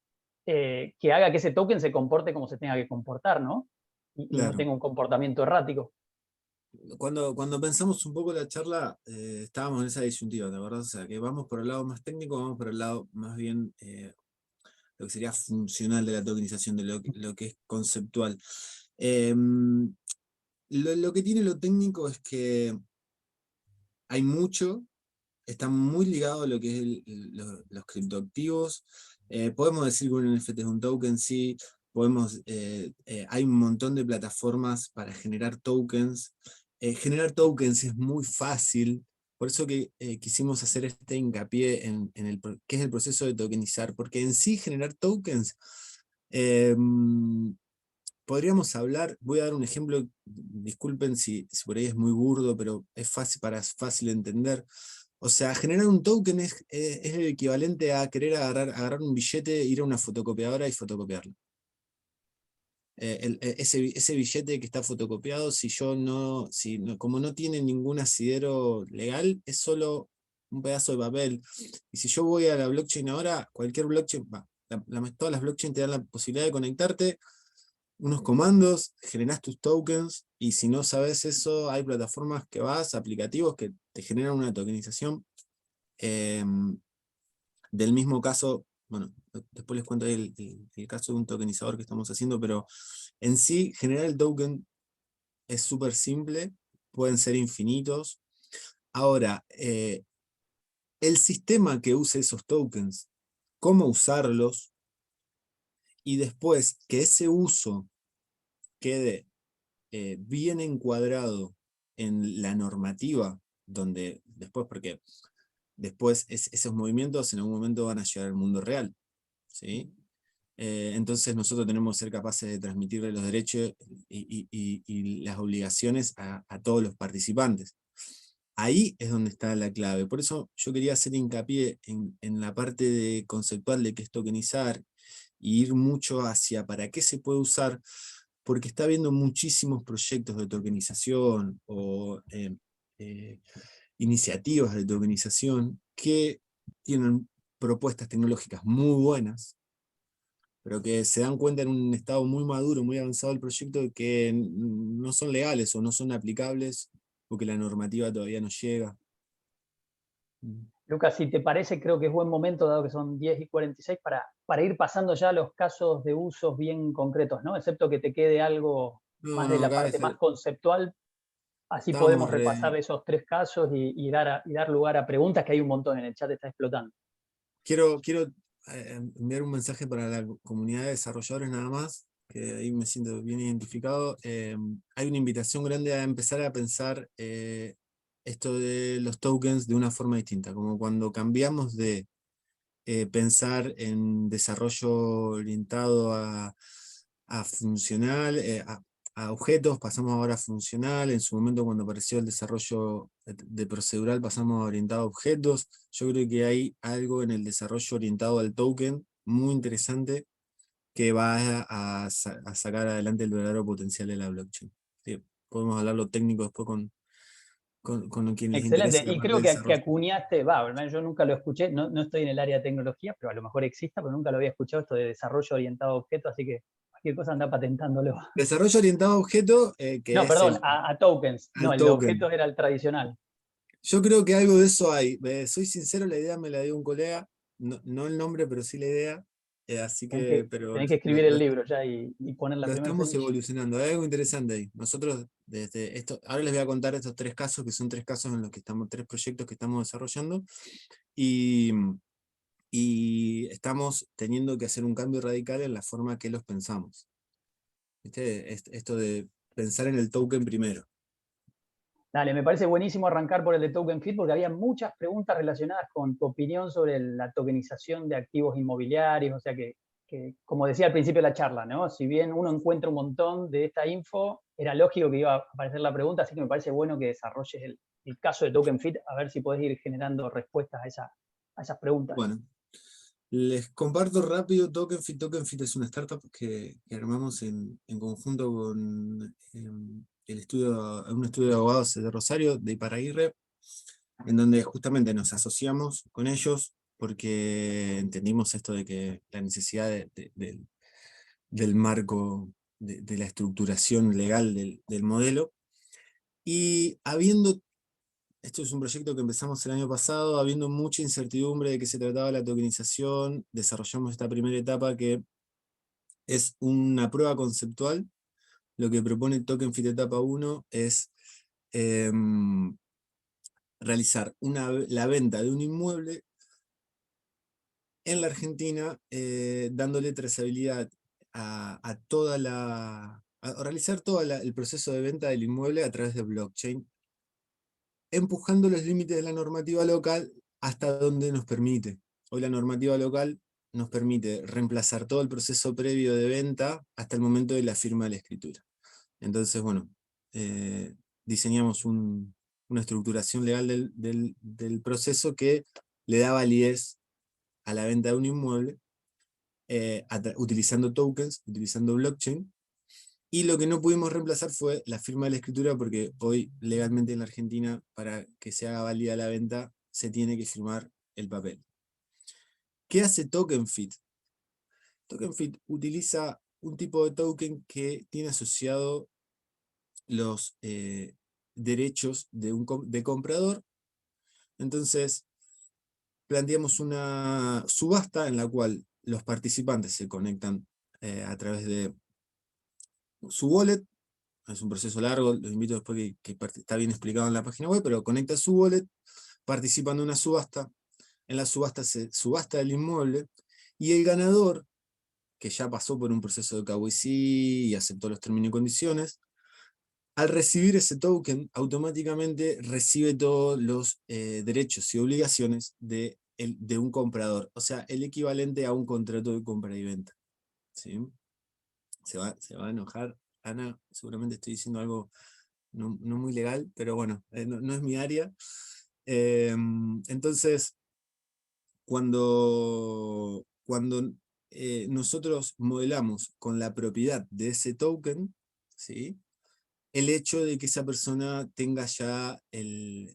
que haga que ese token se comporte como se tenga que comportar, ¿no? Y no Claro. tenga un comportamiento errático. Cuando pensamos un poco la charla, estábamos en esa disyuntiva, ¿de verdad? O sea, que vamos por el lado más técnico, vamos por el lado más bien lo que sería funcional de la tokenización, de lo que es conceptual. Lo que tiene lo técnico es que hay mucho, está muy ligado a lo que es los criptoactivos. Podemos decir que un NFT es un token, sí. Hay un montón de plataformas para generar tokens. Generar tokens es muy fácil, por eso que quisimos hacer este hincapié en qué es el proceso de tokenizar, porque en sí generar tokens Em, Podríamos hablar, voy a dar un ejemplo, disculpen si por ahí es muy burdo, pero es fácil, fácil de entender. O sea, generar un token es el equivalente a querer agarrar un billete, ir a una fotocopiadora y fotocopiarlo. Ese billete que está fotocopiado, como no tiene ningún asidero legal, es solo un pedazo de papel. Y si yo voy a la blockchain ahora, cualquier blockchain, todas las blockchain te dan la posibilidad de conectarte, unos comandos, generás tus tokens, y si no sabes eso, hay plataformas que aplicativos que te generan una tokenización. Del mismo caso, bueno, después les cuento ahí el caso de un tokenizador que estamos haciendo, pero en sí, generar el token es súper simple, pueden ser infinitos. Ahora, el sistema que use esos tokens, cómo usarlos, y después que ese uso quede bien encuadrado en la normativa, donde después, porque después esos movimientos en algún momento van a llegar al mundo real, ¿sí? Entonces nosotros tenemos que ser capaces de transmitirle los derechos y las obligaciones a todos los participantes. Ahí es donde está la clave. Por eso yo quería hacer hincapié en la parte conceptual de qué es tokenizar, y ir mucho hacia para qué se puede usar, porque está habiendo muchísimos proyectos de tokenización o iniciativas de tokenización que tienen propuestas tecnológicas muy buenas, pero que se dan cuenta en un estado muy maduro, muy avanzado del proyecto, de que no son legales o no son aplicables, porque la normativa todavía no llega. Lucas, si te parece, creo que es buen momento, dado que son 10:46, para ir pasando ya a los casos de usos bien concretos, ¿no? Excepto que te quede algo No, más de no, la acá parte más conceptual, así podemos estamos repasar esos 3 casos y dar lugar a preguntas, que hay un montón en el chat, está explotando. quiero enviar un mensaje para la comunidad de desarrolladores nada más, que ahí me siento bien identificado. Hay una invitación grande a empezar a pensar esto de los tokens de una forma distinta, como cuando cambiamos de pensar en desarrollo orientado a funcional, a objetos, pasamos ahora a funcional. En su momento, cuando apareció el desarrollo de procedural, pasamos a orientado a objetos. Yo creo que hay algo en el desarrollo orientado al token muy interesante, que va a sacar adelante el verdadero potencial de la blockchain. Sí, podemos hablarlo técnico después con quien les Excelente, interese la y parte de creo que desarrollo. acuñaste, yo nunca lo escuché, no estoy en el área de tecnología, pero a lo mejor exista, pero nunca lo había escuchado esto de desarrollo orientado a objetos, así que cualquier cosa anda patentándolo. Desarrollo orientado a objeto, que No, es perdón, a tokens, no, al el de token. objetos era el tradicional. Yo creo que algo de eso hay. Soy sincero, la idea me la dio un colega, no el nombre, pero sí la idea. Así que, pero Tenés que escribir el libro ya y poner la lo primera estamos semilla. evolucionando. Hay algo interesante ahí. Nosotros, desde esto, ahora les voy a contar estos 3 casos, que son 3 casos en los que estamos, 3 proyectos que estamos desarrollando, y, y estamos teniendo que hacer un cambio radical en la forma que los pensamos. ¿Viste? Esto de pensar en el token primero. Dale, me parece buenísimo arrancar por el de Token Fit porque había muchas preguntas relacionadas con tu opinión sobre la tokenización de activos inmobiliarios, o sea que, como decía al principio de la charla, ¿no? Si bien uno encuentra un montón de esta info, era lógico que iba a aparecer la pregunta, así que me parece bueno que desarrolles el caso de Token Fit, a ver si podés ir generando respuestas a esas preguntas. Bueno, les comparto rápido TokenFit. TokenFit es una startup que armamos en conjunto con un estudio de abogados de Rosario, de Iparaguirre, en donde justamente nos asociamos con ellos porque entendimos esto de que la necesidad del marco, de la estructuración legal del modelo. Y esto es un proyecto que empezamos el año pasado, habiendo mucha incertidumbre de qué se trataba la tokenización, desarrollamos esta primera etapa, que es una prueba conceptual. Lo que propone TokenFit etapa 1 es realizar la venta de un inmueble en la Argentina, dándole trazabilidad a realizar todo el proceso de venta del inmueble a través de blockchain, empujando los límites de la normativa local hasta donde nos permite. Hoy la normativa local nos permite reemplazar todo el proceso previo de venta hasta el momento de la firma de la escritura. Entonces, bueno, diseñamos una estructuración legal del proceso que le da validez a la venta de un inmueble, utilizando tokens, utilizando blockchain. Y lo que no pudimos reemplazar fue la firma de la escritura, porque hoy legalmente en la Argentina, para que se haga válida la venta, se tiene que firmar el papel. ¿Qué hace TokenFit? TokenFit utiliza un tipo de token que tiene asociado los derechos de comprador. Entonces, planteamos una subasta en la cual los participantes se conectan a través de su wallet. Es un proceso largo, los invito después que está bien explicado en la página web, pero conecta su wallet, participan de una subasta. En la subasta se subasta el inmueble y el ganador, que ya pasó por un proceso de KYC y aceptó los términos y condiciones, al recibir ese token, automáticamente recibe todos los derechos y obligaciones de un comprador, o sea, el equivalente a un contrato de compra y venta. ¿Sí? Se va a enojar Ana, seguramente estoy diciendo algo no muy legal, pero bueno, no es mi área. Entonces, cuando nosotros modelamos con la propiedad de ese token, ¿sí?, el hecho de que esa persona tenga ya el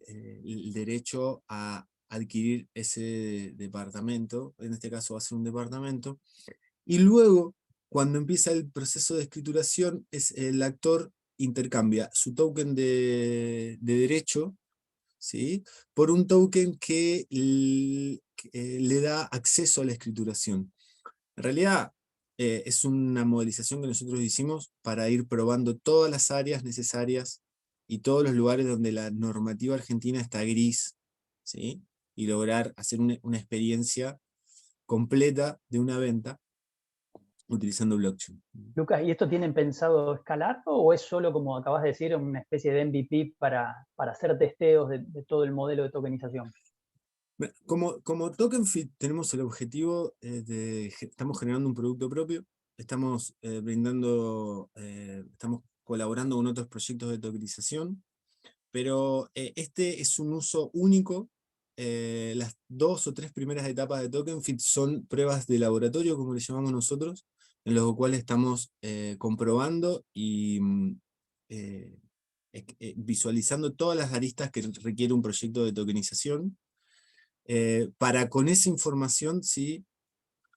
derecho a adquirir ese departamento, en este caso va a ser un departamento, y luego, cuando empieza el proceso de escrituración, el actor intercambia su token de derecho, ¿sí?, por un token que le da acceso a la escrituración. En realidad, es una modelización que nosotros hicimos para ir probando todas las áreas necesarias y todos los lugares donde la normativa argentina está gris, ¿sí?, y lograr hacer una experiencia completa de una venta utilizando blockchain. Lucas, ¿y esto tienen pensado escalarlo o es solo, como acabas de decir, una especie de MVP para hacer testeos de todo el modelo de tokenización? Como TokenFit tenemos el objetivo estamos generando un producto propio, estamos estamos colaborando con otros proyectos de tokenización, pero este es un uso único. Las 2 o 3 primeras etapas de TokenFit son pruebas de laboratorio, como le llamamos nosotros, en los cuales estamos comprobando y visualizando todas las aristas que requiere un proyecto de tokenización, para con esa información, sí,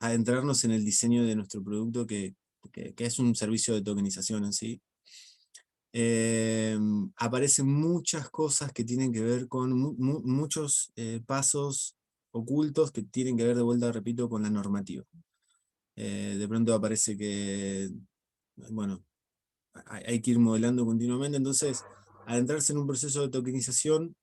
adentrarnos en el diseño de nuestro producto, que es un servicio de tokenización en sí. Aparecen muchas cosas que tienen que ver con muchos pasos ocultos que tienen que ver, de vuelta, repito, con la normativa. De pronto aparece que, bueno, hay que ir modelando continuamente. Entonces, adentrarse en un proceso de tokenización,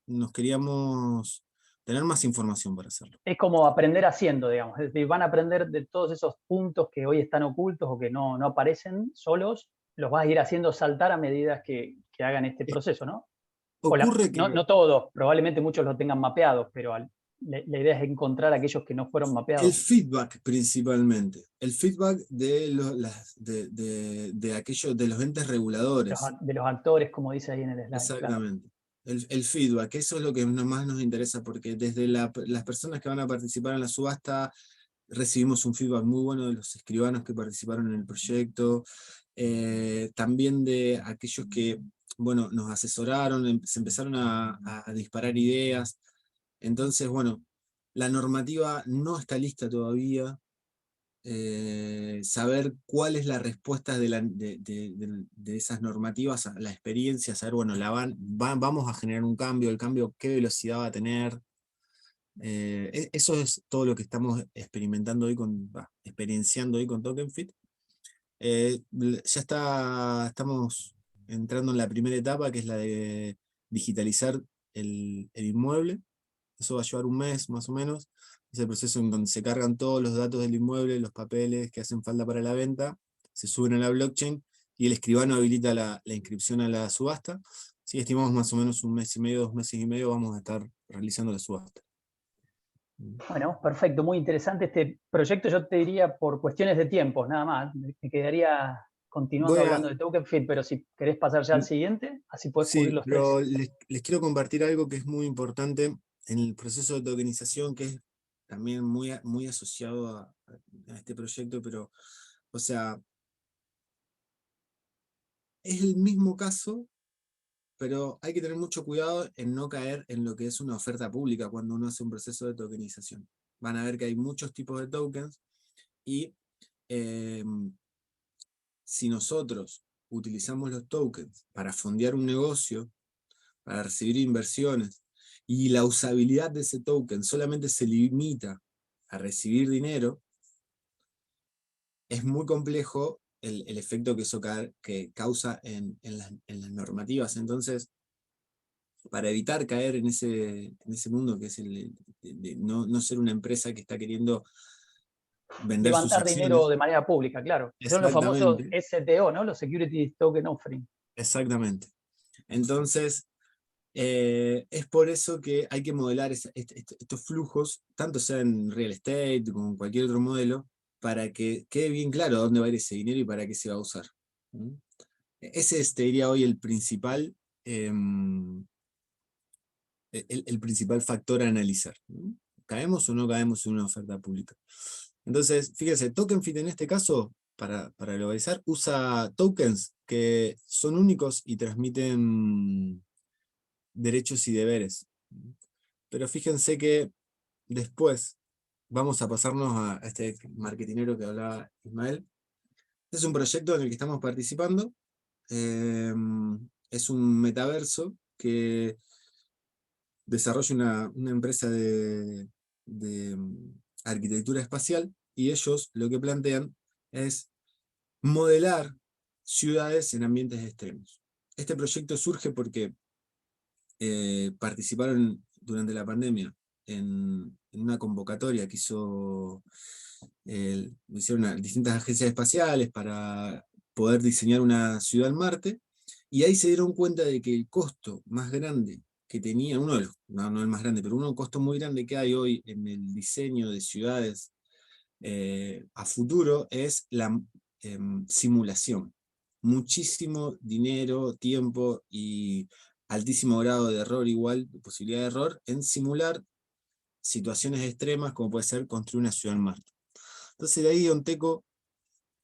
nos queríamos tener más información para hacerlo. Es como aprender haciendo, digamos. Es decir, van a aprender de todos esos puntos que hoy están ocultos o que no aparecen solos, los vas a ir haciendo saltar a medida que hagan este proceso, ¿no? Ocurre No, que no todos, probablemente muchos lo tengan mapeados, pero la idea es encontrar aquellos que no fueron el mapeados. feedback principalmente, el feedback de aquellos, de los entes reguladores. De los actores, como dice ahí en el slide, claro. Exactamente. El feedback, eso es lo que más nos interesa, porque desde las personas que van a participar en la subasta recibimos un feedback muy bueno de los escribanos que participaron en el proyecto, también de aquellos que, bueno, nos asesoraron, se empezaron a disparar ideas. Entonces, bueno, la normativa no está lista todavía. Saber cuál es la respuesta de esas normativas a la experiencia, saber, bueno, vamos a generar un cambio, el cambio qué velocidad va a tener. Eso es todo lo que estamos experienciando hoy con TokenFit. Estamos entrando en la primera etapa, que es la de digitalizar el inmueble. Eso va a llevar un mes más o menos. Es el proceso en donde se cargan todos los datos del inmueble, los papeles que hacen falta para la venta, se suben a la blockchain y el escribano habilita la inscripción a la subasta. Sí, estimamos más o menos un mes y medio, 2 meses y medio vamos a estar realizando la subasta. Bueno, perfecto, muy interesante este proyecto. Yo te diría por cuestiones de tiempos, nada más. Me quedaría continuando Voy a, hablando de TokenFit, pero si querés pasar ya al siguiente, así puedes cubrir sí, los pero tres. les quiero compartir algo que es muy importante en el proceso de tokenización, que es también muy asociado a este proyecto, pero, o sea, es el mismo caso, pero hay que tener mucho cuidado en no caer en lo que es una oferta pública cuando uno hace un proceso de tokenización. Van a ver que hay muchos tipos de tokens y eh, si nosotros utilizamos los tokens para fondear un negocio, para recibir inversiones, y la usabilidad de ese token solamente se limita a recibir dinero, es muy complejo el efecto que eso que causa en las normativas. Entonces, para evitar caer en ese mundo que es el de no ser una empresa que está queriendo vender sus Levantar dinero acciones. de manera pública, claro. Son los famosos Exactamente, STO, ¿no? Los Securities Token Offering. exactamente. Entonces, es por eso que hay que modelar estos flujos, tanto sea en real estate como en cualquier otro modelo, para que quede bien claro a dónde va a ir ese dinero y para qué se va a usar. ¿Mm? Ese es, te diría hoy, el principal, el principal factor a analizar. ¿Mm? ¿Caemos o no caemos en una oferta pública? Entonces, fíjense, TokenFit en este caso, para globalizar, usa tokens que son únicos y transmiten derechos y deberes. Pero fíjense que después vamos a pasarnos a este marketinero que hablaba Ismael. Este es un proyecto en el que estamos participando. Eh, es un metaverso que desarrolla una empresa de arquitectura espacial y ellos lo que plantean es modelar ciudades en ambientes extremos. Este proyecto surge porque participaron durante la pandemia en una convocatoria que hicieron distintas agencias espaciales para poder diseñar una ciudad en Marte, y ahí se dieron cuenta de que el costo más grande que tenía, uno de los, no el más grande, pero uno de los costos muy grandes que hay hoy en el diseño de ciudades a futuro es la simulación. Muchísimo dinero, tiempo y altísimo grado de error, igual, de posibilidad de error, en simular situaciones extremas como puede ser construir una ciudad en Marte. Entonces de ahí Don Teco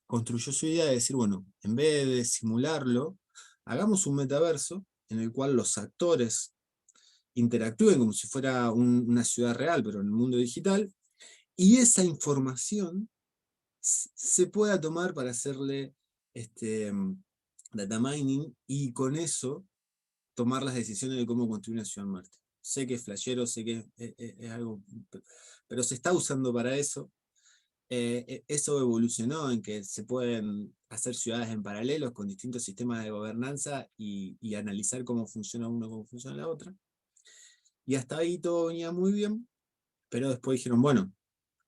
construyó su idea de decir, bueno, en vez de simularlo, hagamos un metaverso en el cual los actores interactúen como si fuera una ciudad real, pero en el mundo digital, y esa información se pueda tomar para hacerle data mining y con eso tomar las decisiones de cómo construir una ciudad en Marte. Sé que es flashero, sé que es algo, pero se está usando para eso. Eso evolucionó en que se pueden hacer ciudades en paralelos con distintos sistemas de gobernanza y analizar cómo funciona uno, cómo funciona la otra. Y hasta ahí todo venía muy bien, pero después dijeron, bueno,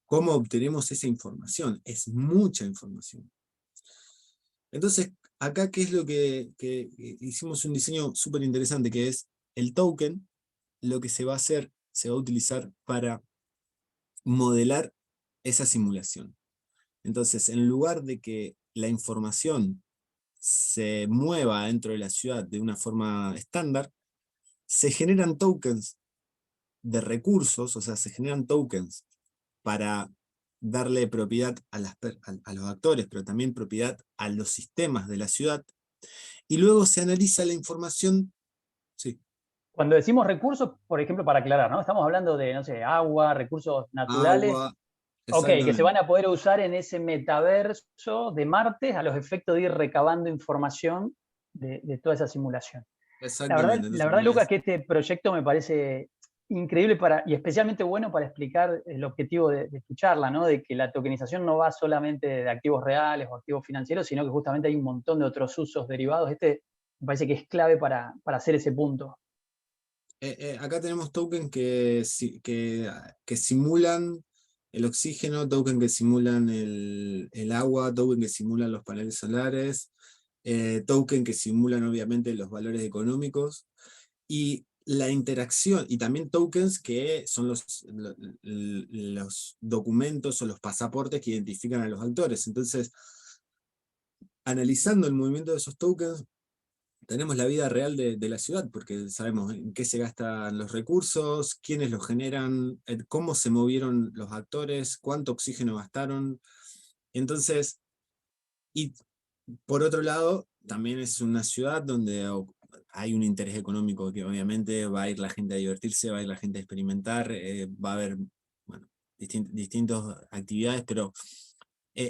¿cómo obtenemos esa información? Es mucha información. Entonces, acá, ¿qué es lo que hicimos un diseño súper interesante, que es el token? Lo que se va a hacer, se va a utilizar para modelar esa simulación. Entonces, en lugar de que la información se mueva dentro de la ciudad de una forma estándar, se generan tokens de recursos, o sea, se generan tokens para darle propiedad a los actores, pero también propiedad a los sistemas de la ciudad, y luego se analiza la información. Sí, Cuando decimos recursos, por ejemplo, para aclarar, ¿no? Estamos hablando de, no sé, agua, recursos naturales. agua, Ok, que se van exactamente, a poder usar en ese metaverso de Marte a los efectos de ir recabando información de toda esa simulación. exactamente. La Entonces, verdad, Lucas, que este proyecto me parece increíble y especialmente bueno para explicar el objetivo de tu charla, ¿no? De que la tokenización no va solamente de activos reales o activos financieros, sino que justamente hay un montón de otros usos derivados. Este me parece que es clave para hacer ese punto. acá tenemos tokens que simulan el oxígeno, token que simulan el agua, token que simulan los paneles solares, token que simulan obviamente los valores económicos. Y la interacción, y también tokens que son los documentos o los pasaportes que identifican a los actores. Entonces, analizando el movimiento de esos tokens, tenemos la vida real de la ciudad, porque sabemos en qué se gastan los recursos, quiénes los generan, cómo se movieron los actores, cuánto oxígeno gastaron. Entonces, y por otro lado, también es una ciudad donde hay un interés económico que obviamente va a ir la gente a divertirse, va a ir la gente a experimentar, va a haber, bueno, distintas actividades, pero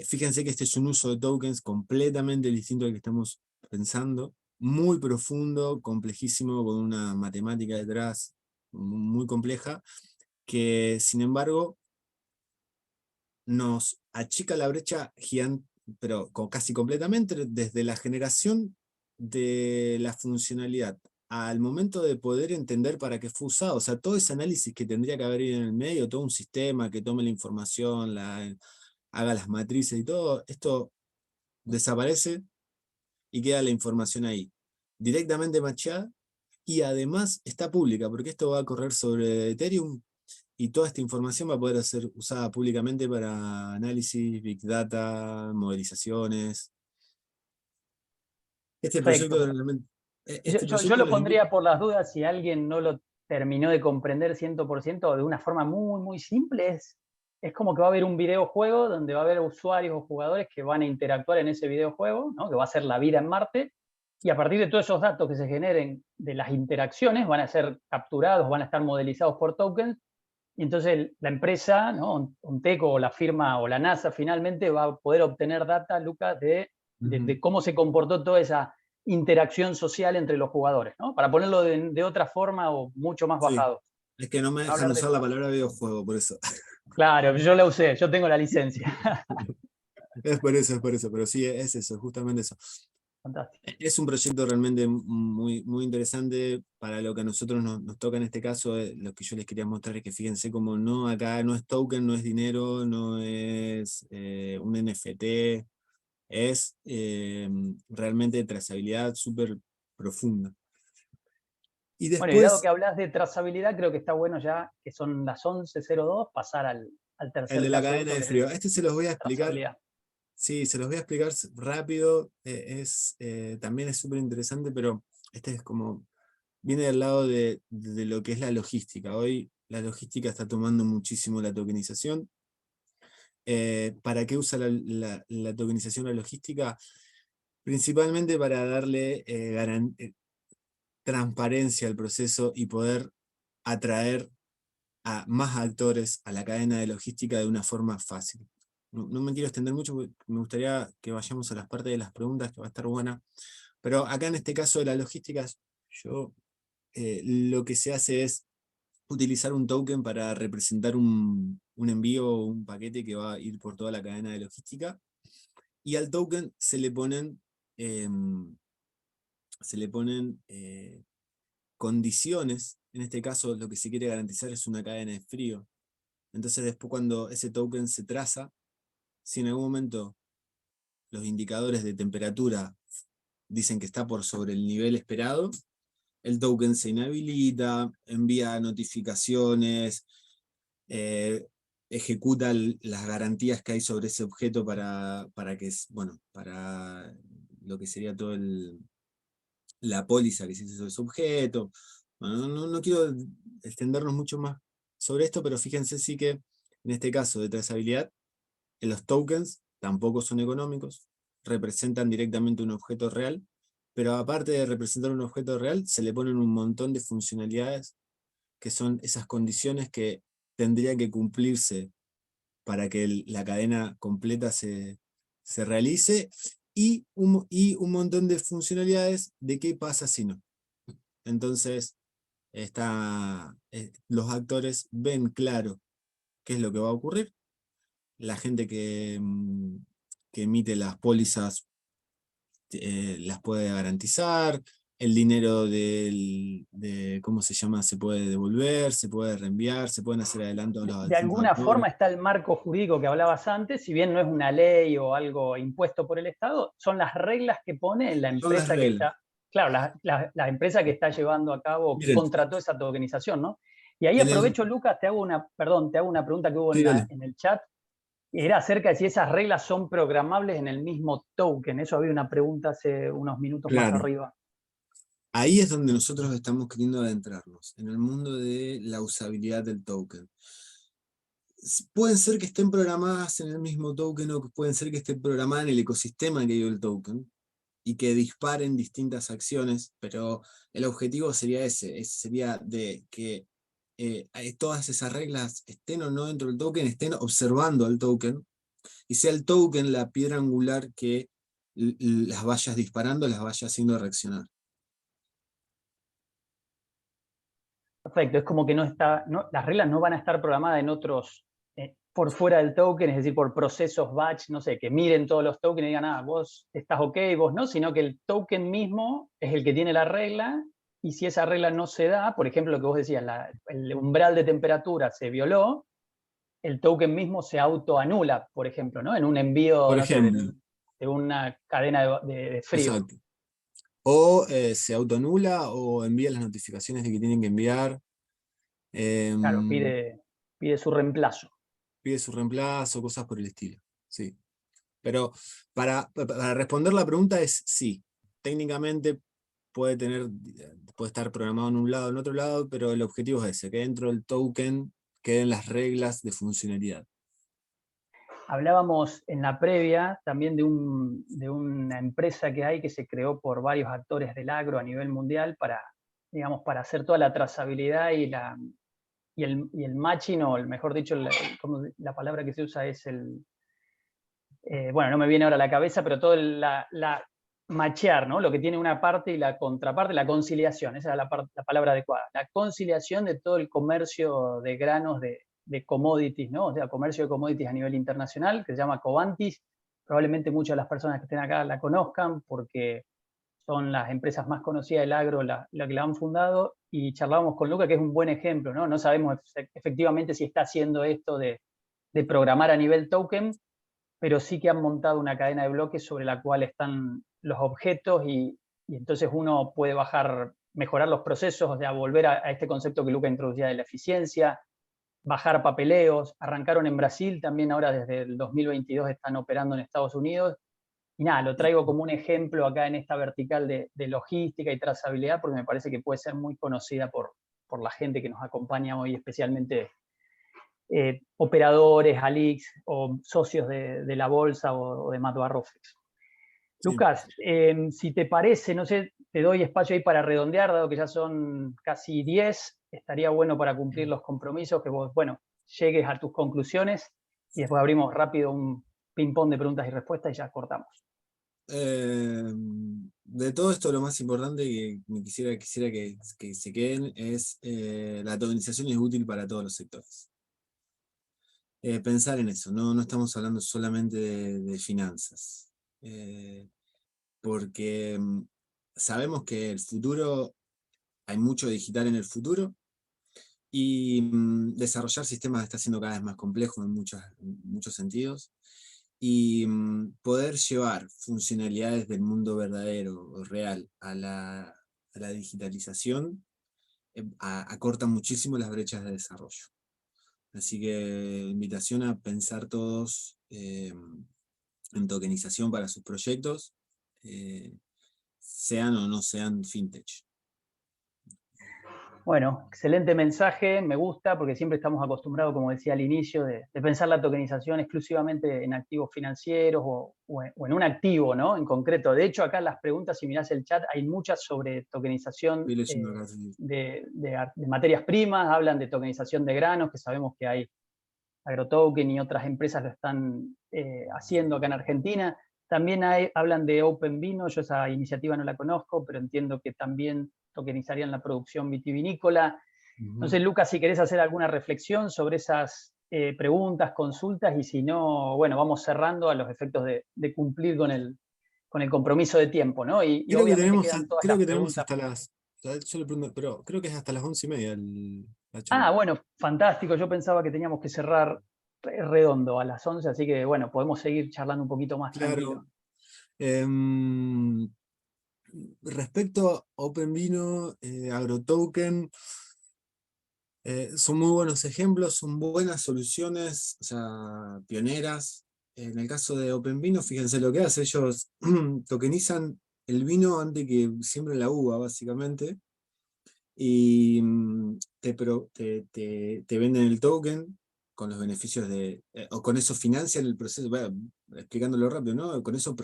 fíjense que este es un uso de tokens completamente distinto al que estamos pensando, muy profundo, complejísimo, con una matemática detrás muy compleja, que sin embargo nos achica la brecha gigante, pero casi completamente, desde la generación de la funcionalidad al momento de poder entender para qué fue usado. O sea, todo ese análisis que tendría que haber ido en el medio, todo un sistema que tome la información, haga las matrices y todo, esto desaparece y queda la información ahí, directamente macheada, y además está pública, porque esto va a correr sobre Ethereum, y toda esta información va a poder ser usada públicamente para análisis, big data, modelizaciones. Este proyecto Perfecto. realmente... Yo, Este yo- yo proyecto lo los invito... pondría por las dudas si alguien no lo terminó de comprender 100% de una forma muy, muy simple. Es como que va a haber un videojuego donde va a haber usuarios o jugadores que van a interactuar en ese videojuego, ¿no? Que va a ser la vida en Marte, y a partir de todos esos datos que se generen de las interacciones van a ser capturados, van a estar modelizados por tokens, y entonces la empresa, ¿no? Onteco o la firma o la NASA finalmente va a poder obtener data, Lucas, de cómo se comportó toda esa interacción social entre los jugadores, ¿no? Para ponerlo de otra forma o mucho más Sí, bajado. es que no me Para dejan hablar de usar la eso. palabra videojuego, por eso. Claro, yo la usé, yo tengo la licencia. Es por eso, pero sí, es eso, justamente eso. Fantástico. Es un proyecto realmente muy, muy interesante para lo que a nosotros nos toca en este caso. Lo que yo les quería mostrar es que fíjense como no, acá no es token, no es dinero, no es un NFT, es realmente trazabilidad súper profunda. Y Bueno, y dado después, que hablas de trazabilidad, creo que está bueno ya, que son las 11:02, pasar al el tercer de la caso de cadena uso, de que es el frío. de Este se los voy a explicar. trazabilidad. Sí, se los voy a explicar rápido. También es súper interesante, pero este es como viene del lado de lo que es la logística. Hoy la logística está tomando muchísimo la tokenización. ¿Para qué usa la tokenización la logística? Principalmente para darle transparencia al proceso y poder atraer a más actores a la cadena de logística de una forma fácil. No me quiero extender mucho, porque me gustaría que vayamos a las partes de las preguntas, que va a estar buena. Pero acá en este caso de la logística, lo que se hace es utilizar un token para representar un envío o un paquete que va a ir por toda la cadena de logística. Y al token se le ponen condiciones. En este caso, lo que se quiere garantizar es una cadena de frío. Entonces, después, cuando ese token se traza, si en algún momento los indicadores de temperatura dicen que está por sobre el nivel esperado, el token se inhabilita, envía notificaciones, eh, ejecuta las garantías que hay sobre ese objeto para que, bueno, para lo que sería todo la póliza que se hizo sobre ese objeto. Bueno, no quiero extendernos mucho más sobre esto, pero fíjense sí que en este caso de trazabilidad, los tokens tampoco son económicos, representan directamente un objeto real, pero aparte de representar un objeto real, se le ponen un montón de funcionalidades que son esas condiciones que tendría que cumplirse para que la cadena completa se realice, y un montón de funcionalidades de qué pasa si no. Entonces, los actores ven claro qué es lo que va a ocurrir. La gente que emite las pólizas las puede garantizar, el dinero ¿cómo se llama? Se puede devolver, se puede reenviar, se pueden hacer adelantos a los De distintos alguna actores. forma está el marco jurídico que hablabas antes, si bien no es una ley o algo impuesto por el Estado, son las reglas que pone la Son las empresa que reglas. está. claro, la empresa que está llevando a cabo, que Miren, contrató esa tokenización, ¿no? Y ahí en el, aprovecho, Lucas, te hago una pregunta que hubo sí, dale. en el chat. Era acerca de si esas reglas son programables en el mismo token. Eso había una pregunta hace unos minutos más Claro. arriba. Ahí es donde nosotros estamos queriendo adentrarnos, en el mundo de la usabilidad del token. Pueden ser que estén programadas en el mismo token o pueden ser que estén programadas en el ecosistema que dio el token y que disparen distintas acciones, pero el objetivo sería ese sería de que todas esas reglas estén o no dentro del token, estén observando al token y sea el token la piedra angular que las vayas disparando, las vaya haciendo reaccionar. Perfecto, es como que las reglas no van a estar programadas en otros, por fuera del token, es decir, por procesos batch, no sé, que miren todos los tokens y digan, ah, vos estás ok, vos no, sino que el token mismo es el que tiene la regla, y si esa regla no se da, por ejemplo, lo que vos decías, el umbral de temperatura se violó, el token mismo se autoanula, por ejemplo, ¿no? En un envío, Por no sé, ejemplo, de una cadena de frío. exacto. O se autoanula o envía las notificaciones de que tienen que enviar. Claro, em, pide su reemplazo. Pide su reemplazo, cosas por el estilo. Sí. Pero para responder la pregunta es sí. Técnicamente puede estar programado en un lado o en otro lado, pero el objetivo es ese, que dentro del token queden las reglas de funcionalidad. Hablábamos en la previa también de una empresa que hay que se creó por varios actores del agro a nivel mundial para, digamos, para hacer toda la trazabilidad y el matching, o mejor dicho, la palabra que se usa es bueno, no me viene ahora a la cabeza, pero todo machear, ¿no? Lo que tiene una parte y la contraparte, la conciliación, esa es la palabra adecuada. La conciliación de todo el comercio de granos de commodities, ¿no? O sea, comercio de commodities a nivel internacional, que se llama Covantis. Probablemente muchas de las personas que estén acá la conozcan porque son las empresas más conocidas del agro la que la han fundado, y charlábamos con Luca, que es un buen ejemplo, ¿no? No sabemos efectivamente si está haciendo esto de programar a nivel token, pero sí que han montado una cadena de bloques sobre la cual están los objetos, y entonces uno puede mejorar los procesos, o sea, volver a este concepto que Luca introducía de la eficiencia, bajar papeleos. Arrancaron en Brasil, también ahora desde el 2022 están operando en Estados Unidos. Y nada, lo traigo como un ejemplo acá en esta vertical de logística y trazabilidad, porque me parece que puede ser muy conocida por la gente que nos acompaña hoy, especialmente operadores, ALIX o socios de la bolsa o de Mato-Arroflex. Sí. Lucas, si te parece, no sé, te doy espacio ahí para redondear, dado que ya son casi 10, estaría bueno para cumplir los compromisos, que vos, bueno, llegues a tus conclusiones, y después abrimos rápido un ping-pong de preguntas y respuestas y ya cortamos. De todo esto, lo más importante que me quisiera que se queden es la tokenización es útil para todos los sectores. Pensar en eso, no estamos hablando solamente de finanzas, porque sabemos que el futuro, hay mucho digital en el futuro, y desarrollar sistemas está siendo cada vez más complejo en muchos sentidos, y poder llevar funcionalidades del mundo verdadero o real a la digitalización acorta muchísimo las brechas de desarrollo. Así que invitación a pensar todos en tokenización para sus proyectos, sean o no sean fintech. Bueno, excelente mensaje, me gusta, porque siempre estamos acostumbrados, como decía al inicio, de pensar la tokenización exclusivamente en activos financieros o en un activo, ¿no? En concreto. De hecho, acá en las preguntas, si mirás el chat, hay muchas sobre tokenización Estoy leyendo acá, sí. de materias primas, hablan de tokenización de granos, que sabemos que hay AgroToken y otras empresas lo están haciendo acá en Argentina. También hablan de OpenVino, yo esa iniciativa no la conozco, pero entiendo que también tokenizarían la producción vitivinícola. No sé, Lucas, si querés hacer alguna reflexión sobre esas preguntas, consultas, y si no, bueno, vamos cerrando a los efectos de cumplir con el compromiso de tiempo, ¿no? Y obviamente quedan todas Creo las que tenemos preguntas. hasta las, yo le pregunto, pero creo que es hasta las 11:30 la Ah, charla. bueno, fantástico. Yo pensaba que teníamos que cerrar redondo a las 11, así que bueno, podemos seguir charlando un poquito más tranquilo. Claro. Em, Respecto a OpenVino, AgroToken, son muy buenos ejemplos, son buenas soluciones, o sea, pioneras. En el caso de OpenVino, fíjense lo que hace, ellos tokenizan el vino antes que siempre la uva, básicamente, y te venden el token con los beneficios o con eso financian el proceso, bueno, explicándolo rápido, ¿no? Con eso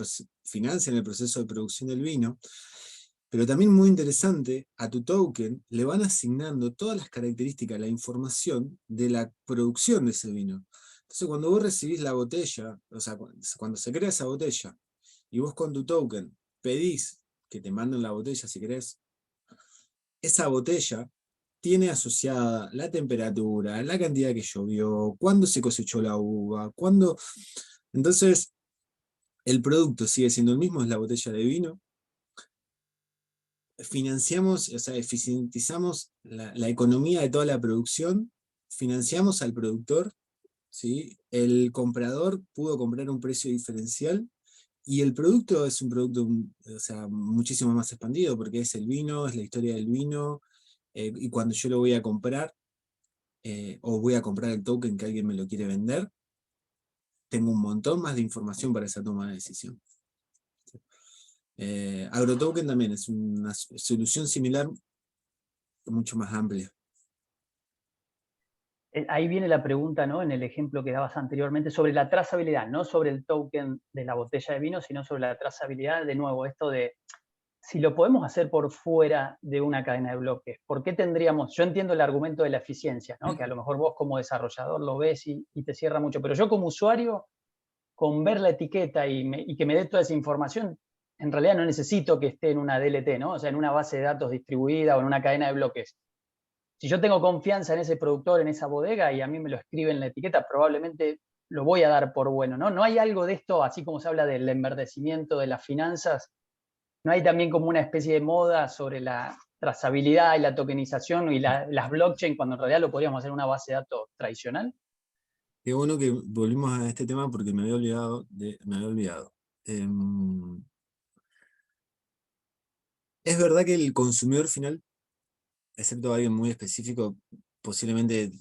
financian el proceso de producción del vino. Pero también muy interesante, a tu token le van asignando todas las características, la información de la producción de ese vino. Entonces, cuando vos recibís la botella, o sea, cuando se crea esa botella, y vos con tu token pedís que te manden la botella si querés, esa botella tiene asociada la temperatura, la cantidad que llovió, cuándo se cosechó la uva, cuándo. Entonces, el producto sigue siendo el mismo, es la botella de vino. Financiamos, o sea, eficientizamos la economía de toda la producción, financiamos al productor, ¿sí? El comprador pudo comprar un precio diferencial y el producto es un producto, o sea, muchísimo más expandido porque es el vino, es la historia del vino, y cuando yo lo voy a comprar, o voy a comprar el token que alguien me lo quiere vender, tengo un montón más de información para esa toma de decisión. AgroToken también es una solución similar, mucho más amplia. Ahí viene la pregunta, ¿no? En el ejemplo que dabas anteriormente, sobre la trazabilidad, no sobre el token de la botella de vino, sino sobre la trazabilidad. De nuevo, esto de si lo podemos hacer por fuera de una cadena de bloques, ¿por qué tendríamos? Yo entiendo el argumento de la eficiencia, ¿no? Que a lo mejor vos como desarrollador lo ves y te cierra mucho, pero yo como usuario, con ver la etiqueta y que me dé toda esa información, en realidad no necesito que esté en una DLT, ¿no? O sea, en una base de datos distribuida o en una cadena de bloques. Si yo tengo confianza en ese productor, en esa bodega, y a mí me lo escribe en la etiqueta, probablemente lo voy a dar por bueno, ¿no? No hay algo de esto, así como se habla del enverdecimiento de las finanzas, no hay también como una especie de moda sobre la trazabilidad y la tokenización y las blockchain, cuando en realidad lo podríamos hacer en una base de datos tradicional. Qué bueno que volvimos a este tema porque me había olvidado. Es verdad que el consumidor final, excepto alguien muy específico, posiblemente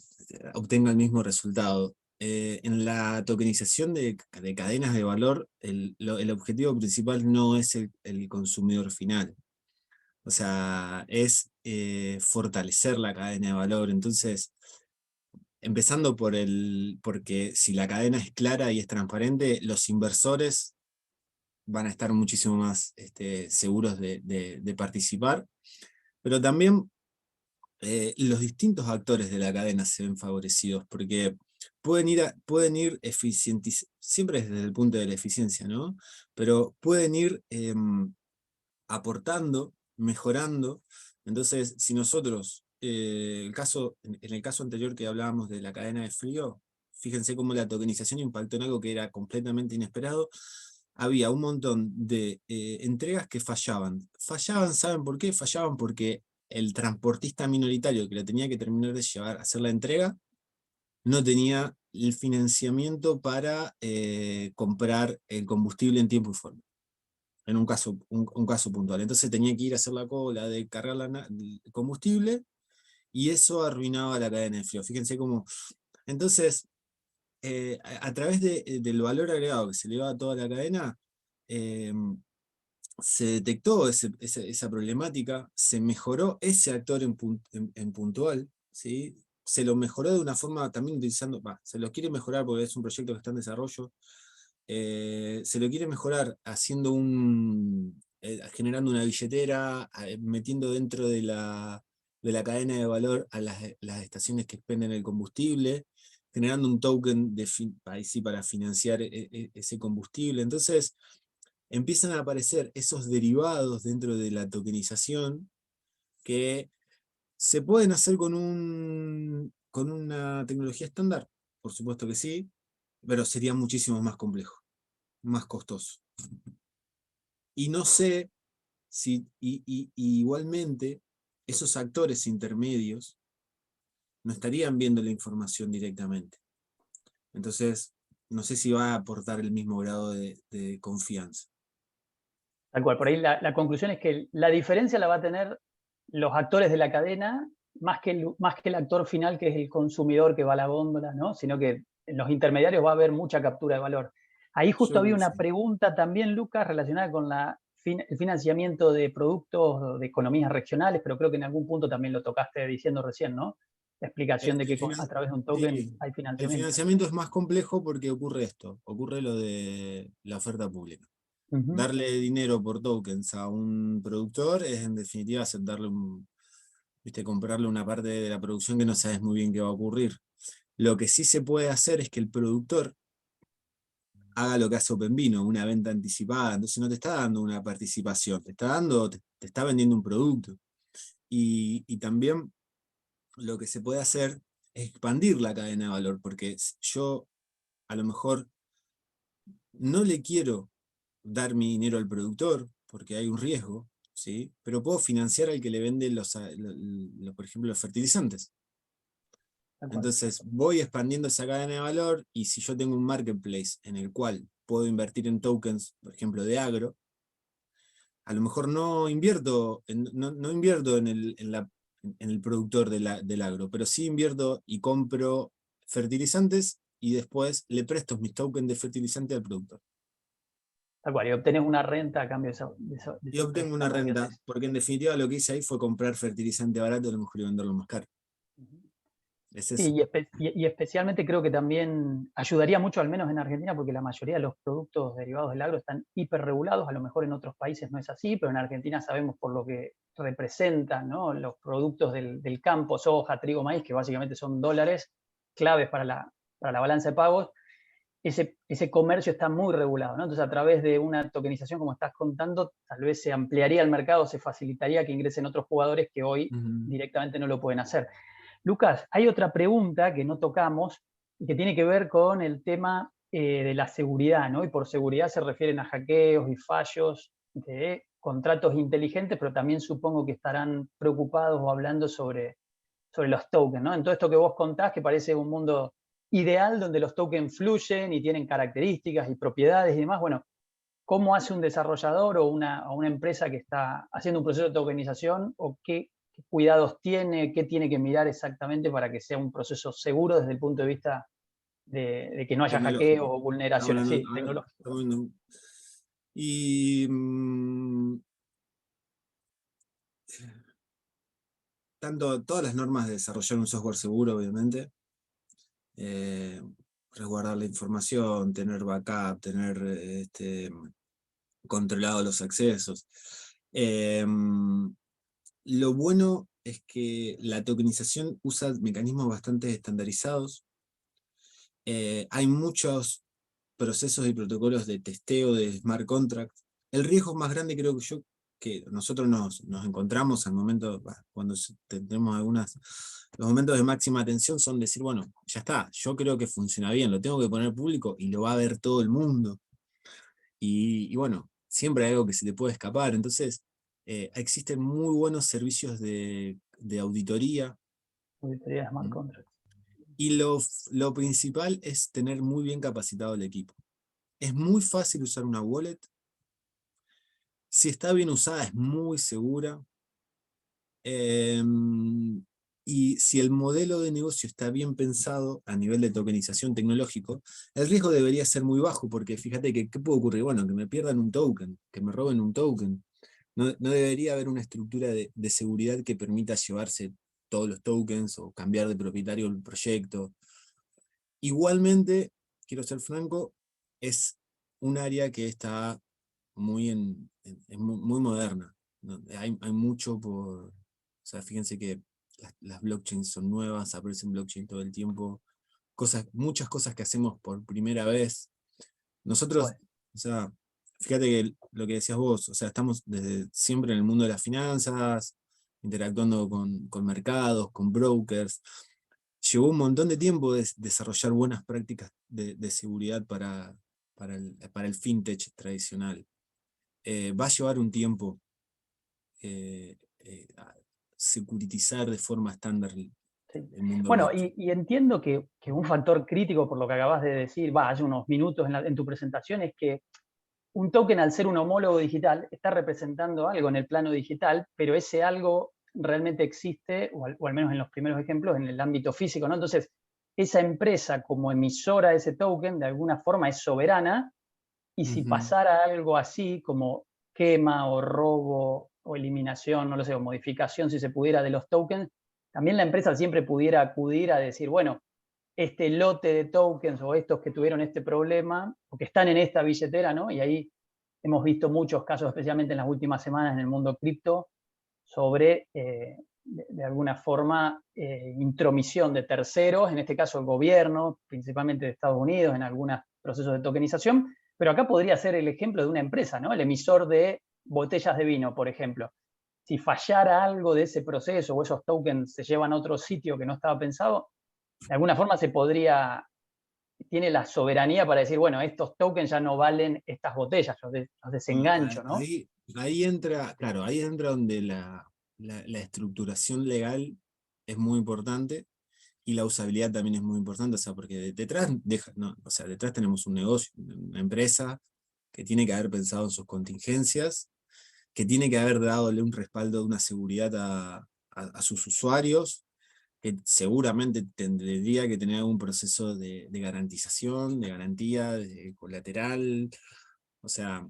obtenga el mismo resultado. En la tokenización de cadenas de valor, el objetivo principal no es el consumidor final. O sea, es fortalecer la cadena de valor. Entonces, empezando porque si la cadena es clara y es transparente, los inversores van a estar muchísimo más seguros de participar, pero también los distintos actores de la cadena se ven favorecidos, porque pueden ir siempre desde el punto de la eficiencia, ¿no? Pero pueden ir aportando, mejorando. Entonces, si nosotros, en el caso anterior que hablábamos de la cadena de frío, fíjense cómo la tokenización impactó en algo que era completamente inesperado. Había un montón de entregas que fallaban. Fallaban, ¿saben por qué? Fallaban porque el transportista minoritario que la tenía que terminar de llevar a hacer la entrega no tenía el financiamiento para comprar el combustible en tiempo y forma, en un caso puntual. Entonces tenía que ir a hacer la cola de cargar el combustible y eso arruinaba la cadena de frío. Fíjense cómo. Entonces, a través del valor agregado que se le va a toda la cadena, eh, se detectó esa problemática, se mejoró ese actor en puntual, ¿sí? Se lo mejoró de una forma también utilizando, se lo quiere mejorar porque es un proyecto que está en desarrollo, se lo quiere mejorar haciendo generando una billetera, metiendo dentro de la cadena de valor a las estaciones que expenden el combustible, generando un token ahí sí, para financiar ese combustible. Entonces, empiezan a aparecer esos derivados dentro de la tokenización que se pueden hacer con una tecnología estándar, por supuesto que sí, pero sería muchísimo más complejo, más costoso. Y no sé si igualmente esos actores intermedios no estarían viendo la información directamente. Entonces, no sé si va a aportar el mismo grado de confianza. Tal cual, por ahí la conclusión es que la diferencia la va a tener los actores de la cadena, más que el actor final, que es el consumidor que va a la góndola, ¿no? Sino que en los intermediarios va a haber mucha captura de valor. Ahí justo Yo había creo que una sí. pregunta también, Lucas, relacionada con el financiamiento de productos de economías regionales, pero creo que en algún punto también lo tocaste diciendo recién, ¿no? La explicación de El que a través de un token sí, hay el financiamiento. financiamiento es más complejo porque ocurre esto, ocurre lo de la oferta pública. Ujú. Darle dinero por tokens a un productor es en definitiva aceptarle viste, comprarle una parte de la producción que no sabes muy bien qué va a ocurrir. Lo que sí se puede hacer es que el productor haga lo que hace OpenVino, una venta anticipada. Entonces no te está dando una participación, te está vendiendo un producto. Y también lo que se puede hacer es expandir la cadena de valor, porque yo a lo mejor no le quiero dar mi dinero al productor, porque hay un riesgo, ¿sí? Pero puedo financiar al que le vende por ejemplo, los fertilizantes. Tal cual. Entonces voy expandiendo esa cadena de valor y si yo tengo un marketplace en el cual puedo invertir en tokens, por ejemplo, de agro, a lo mejor no invierto en el productor del agro, pero sí invierto y compro fertilizantes y después le presto mis tokens de fertilizante al productor. Tal cual, y obtenés una renta a cambio de Y ese obtengo una préstamo que renta, haces. porque en definitiva lo que hice ahí fue comprar fertilizante barato y a lo mejor y venderlo más caro. Ujú. Es Sí, eso. y especialmente creo que también ayudaría mucho, al menos en Argentina, porque la mayoría de los productos derivados del agro están hiperregulados. A lo mejor en otros países no es así, pero en Argentina sabemos por lo que representan, ¿no? Los productos del campo, soja, trigo, maíz, que básicamente son dólares claves para la balanza de pagos. Ese comercio está muy regulado, ¿no? Entonces, a través de una tokenización, como estás contando, tal vez se ampliaría el mercado, se facilitaría que ingresen otros jugadores que hoy Ujú. directamente no lo pueden hacer. Lucas, hay otra pregunta que no tocamos y que tiene que ver con el tema de la seguridad, ¿no? Y por seguridad se refieren a hackeos y fallos de contratos inteligentes, pero también supongo que estarán preocupados o hablando sobre los tokens, ¿no? En todo esto que vos contás, que parece un mundo ideal donde los tokens fluyen y tienen características y propiedades y demás, bueno, ¿cómo hace un desarrollador o una empresa que está haciendo un proceso de tokenización o qué cuidados tiene, qué tiene que mirar exactamente para que sea un proceso seguro desde el punto de vista de que no haya hackeos Tecnológico. o Estamos vulneraciones? hablando, Sí, tecnológico. estamos hablando- Y todas las normas de desarrollar un software seguro, obviamente, eh, resguardar la información, tener backup, tener controlado los accesos. Lo bueno es que la tokenización usa mecanismos bastante estandarizados. Hay muchos procesos y protocolos de testeo de smart contracts. El riesgo más grande creo que que nosotros nos encontramos al momento, cuando tenemos los momentos de máxima atención son decir, bueno, ya está, yo creo que funciona bien, lo tengo que poner público y lo va a ver todo el mundo. Y bueno, siempre hay algo que se te puede escapar. Entonces, existen muy buenos servicios de auditoría. Auditoría de smart ¿Mm? contracts. Y lo principal es tener muy bien capacitado el equipo. Es muy fácil usar una wallet. Si está bien usada, es muy segura. Y si el modelo de negocio está bien pensado a nivel de tokenización tecnológico, el riesgo debería ser muy bajo, porque fíjate que ¿qué puede ocurrir? Bueno, que me pierdan un token, que me roben un token. No debería haber una estructura de seguridad que permita llevarse todos los tokens o cambiar de propietario el proyecto. Igualmente, quiero ser franco, es un área que está muy moderna, ¿no? Hay mucho por... O sea, fíjense que las blockchains son nuevas, aparecen blockchain todo el tiempo, muchas cosas que hacemos por primera vez. Nosotros, Bueno, o sea, fíjate que lo que decías vos, o sea, estamos desde siempre en el mundo de las finanzas, interactuando con mercados, con brokers. Llevó un montón de tiempo desarrollar buenas prácticas de seguridad para el fintech tradicional. Va a llevar un tiempo a securitizar de forma estándar sí. el mundo Bueno, blockchain. y entiendo que un factor crítico, por lo que acabas de decir, hace unos minutos en tu presentación, es que un token, al ser un homólogo digital, está representando algo en el plano digital, pero ese algo realmente existe, o al menos en los primeros ejemplos, en el ámbito físico, ¿no? Entonces, esa empresa como emisora de ese token, de alguna forma es soberana, y si Ujú. pasara algo así como quema o robo o eliminación, no lo sé, o modificación, si se pudiera, de los tokens, también la empresa siempre pudiera acudir a decir, bueno, este lote de tokens o estos que tuvieron este problema, o que están en esta billetera, ¿no? Y ahí hemos visto muchos casos, especialmente en las últimas semanas en el mundo cripto, sobre, de alguna forma, intromisión de terceros, en este caso el gobierno, principalmente de Estados Unidos, en algunos procesos de tokenización, pero acá podría ser el ejemplo de una empresa, ¿no? El emisor de botellas de vino, por ejemplo. Si fallara algo de ese proceso o esos tokens se llevan a otro sitio que no estaba pensado, de alguna forma se podría, tiene la soberanía para decir, bueno, estos tokens ya no valen estas botellas, los desengancho, ¿no? Ahí entra, claro, ahí entra donde la estructuración legal es muy importante y la usabilidad también es muy importante, o sea, porque detrás, no, o sea, detrás tenemos un negocio, una empresa que tiene que haber pensado en sus contingencias, que tiene que haber dadole un respaldo, una seguridad a sus usuarios, que seguramente tendría que tener algún proceso de garantización, de garantía, de colateral, o sea,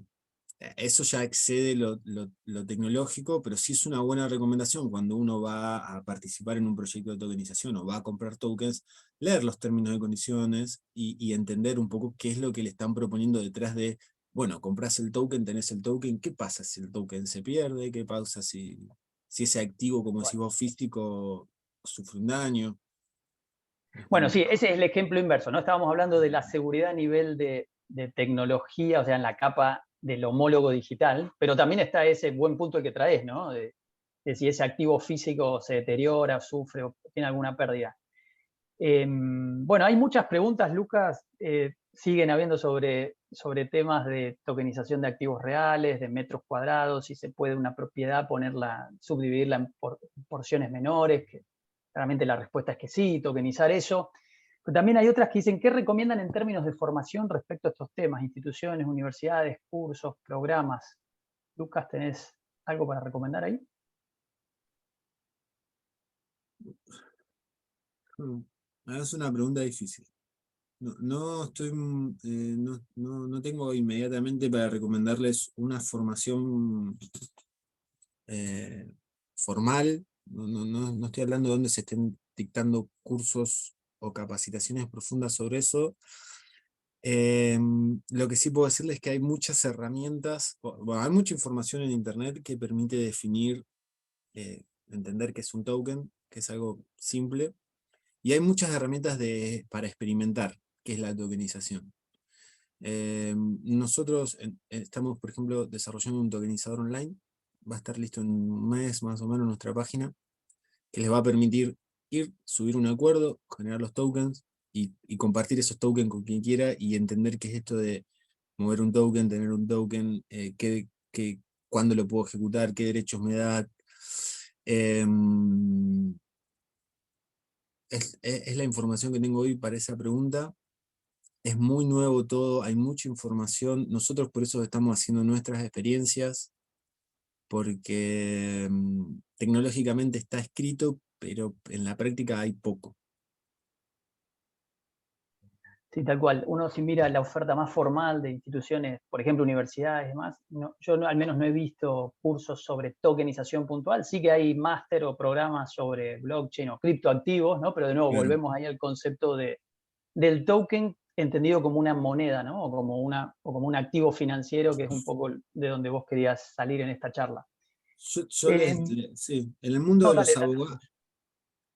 eso ya excede lo tecnológico, pero sí es una buena recomendación cuando uno va a participar en un proyecto de tokenización o va a comprar tokens, leer los términos y condiciones y entender un poco qué es lo que le están proponiendo detrás de, bueno, compras el token, tenés el token, ¿qué pasa si el token se pierde? ¿Qué pasa si ese activo, como decís vos, físico, sufre un daño? Bueno, sí, ese es el ejemplo inverso, ¿no? Estábamos hablando de la seguridad a nivel de tecnología, o sea, en la capa del homólogo digital, pero también está ese buen punto que traes, ¿no? De si ese activo físico se deteriora, sufre o tiene alguna pérdida. Bueno, hay muchas preguntas, Lucas, siguen habiendo sobre temas de tokenización de activos reales, de metros cuadrados, si se puede una propiedad ponerla, subdividirla en porciones menores, que claramente la respuesta es que sí, tokenizar eso. Pero también hay otras que dicen, ¿qué recomiendan en términos de formación respecto a estos temas? Instituciones, universidades, cursos, programas. Lucas, ¿tenés algo para recomendar ahí? Es una pregunta difícil. No estoy, no tengo inmediatamente para recomendarles una formación eh, formal. No estoy hablando de donde se estén dictando cursos o capacitaciones profundas sobre eso. Lo que sí puedo decirles es que hay muchas herramientas, bueno, hay mucha información en internet que permite definir, entender qué es un token, que es algo simple, y hay muchas herramientas para experimentar qué es la tokenización. Nosotros estamos, por ejemplo, desarrollando un tokenizador online. Va a estar listo en un mes más o menos en nuestra página, que les va a permitir subir un acuerdo, generar los tokens y compartir esos tokens con quien quiera y entender qué es esto de mover un token, tener un token, cuándo lo puedo ejecutar, qué derechos me da. Em, es la información que tengo hoy para esa pregunta. Es muy nuevo todo, hay mucha información. Nosotros por eso estamos haciendo nuestras experiencias, porque tecnológicamente está escrito, pero en la práctica hay poco. Sí, tal cual. Uno si mira la oferta más formal de instituciones, por ejemplo, universidades y demás, yo al menos no he visto cursos sobre tokenización puntual. Sí que hay máster o programas sobre blockchain o criptoactivos, ¿no? Pero de nuevo, Claro. volvemos ahí al concepto del token entendido como una moneda, ¿no? O como un activo financiero, que es un poco de donde vos querías salir en esta charla. Sí, en el mundo No, de dale, los abogados,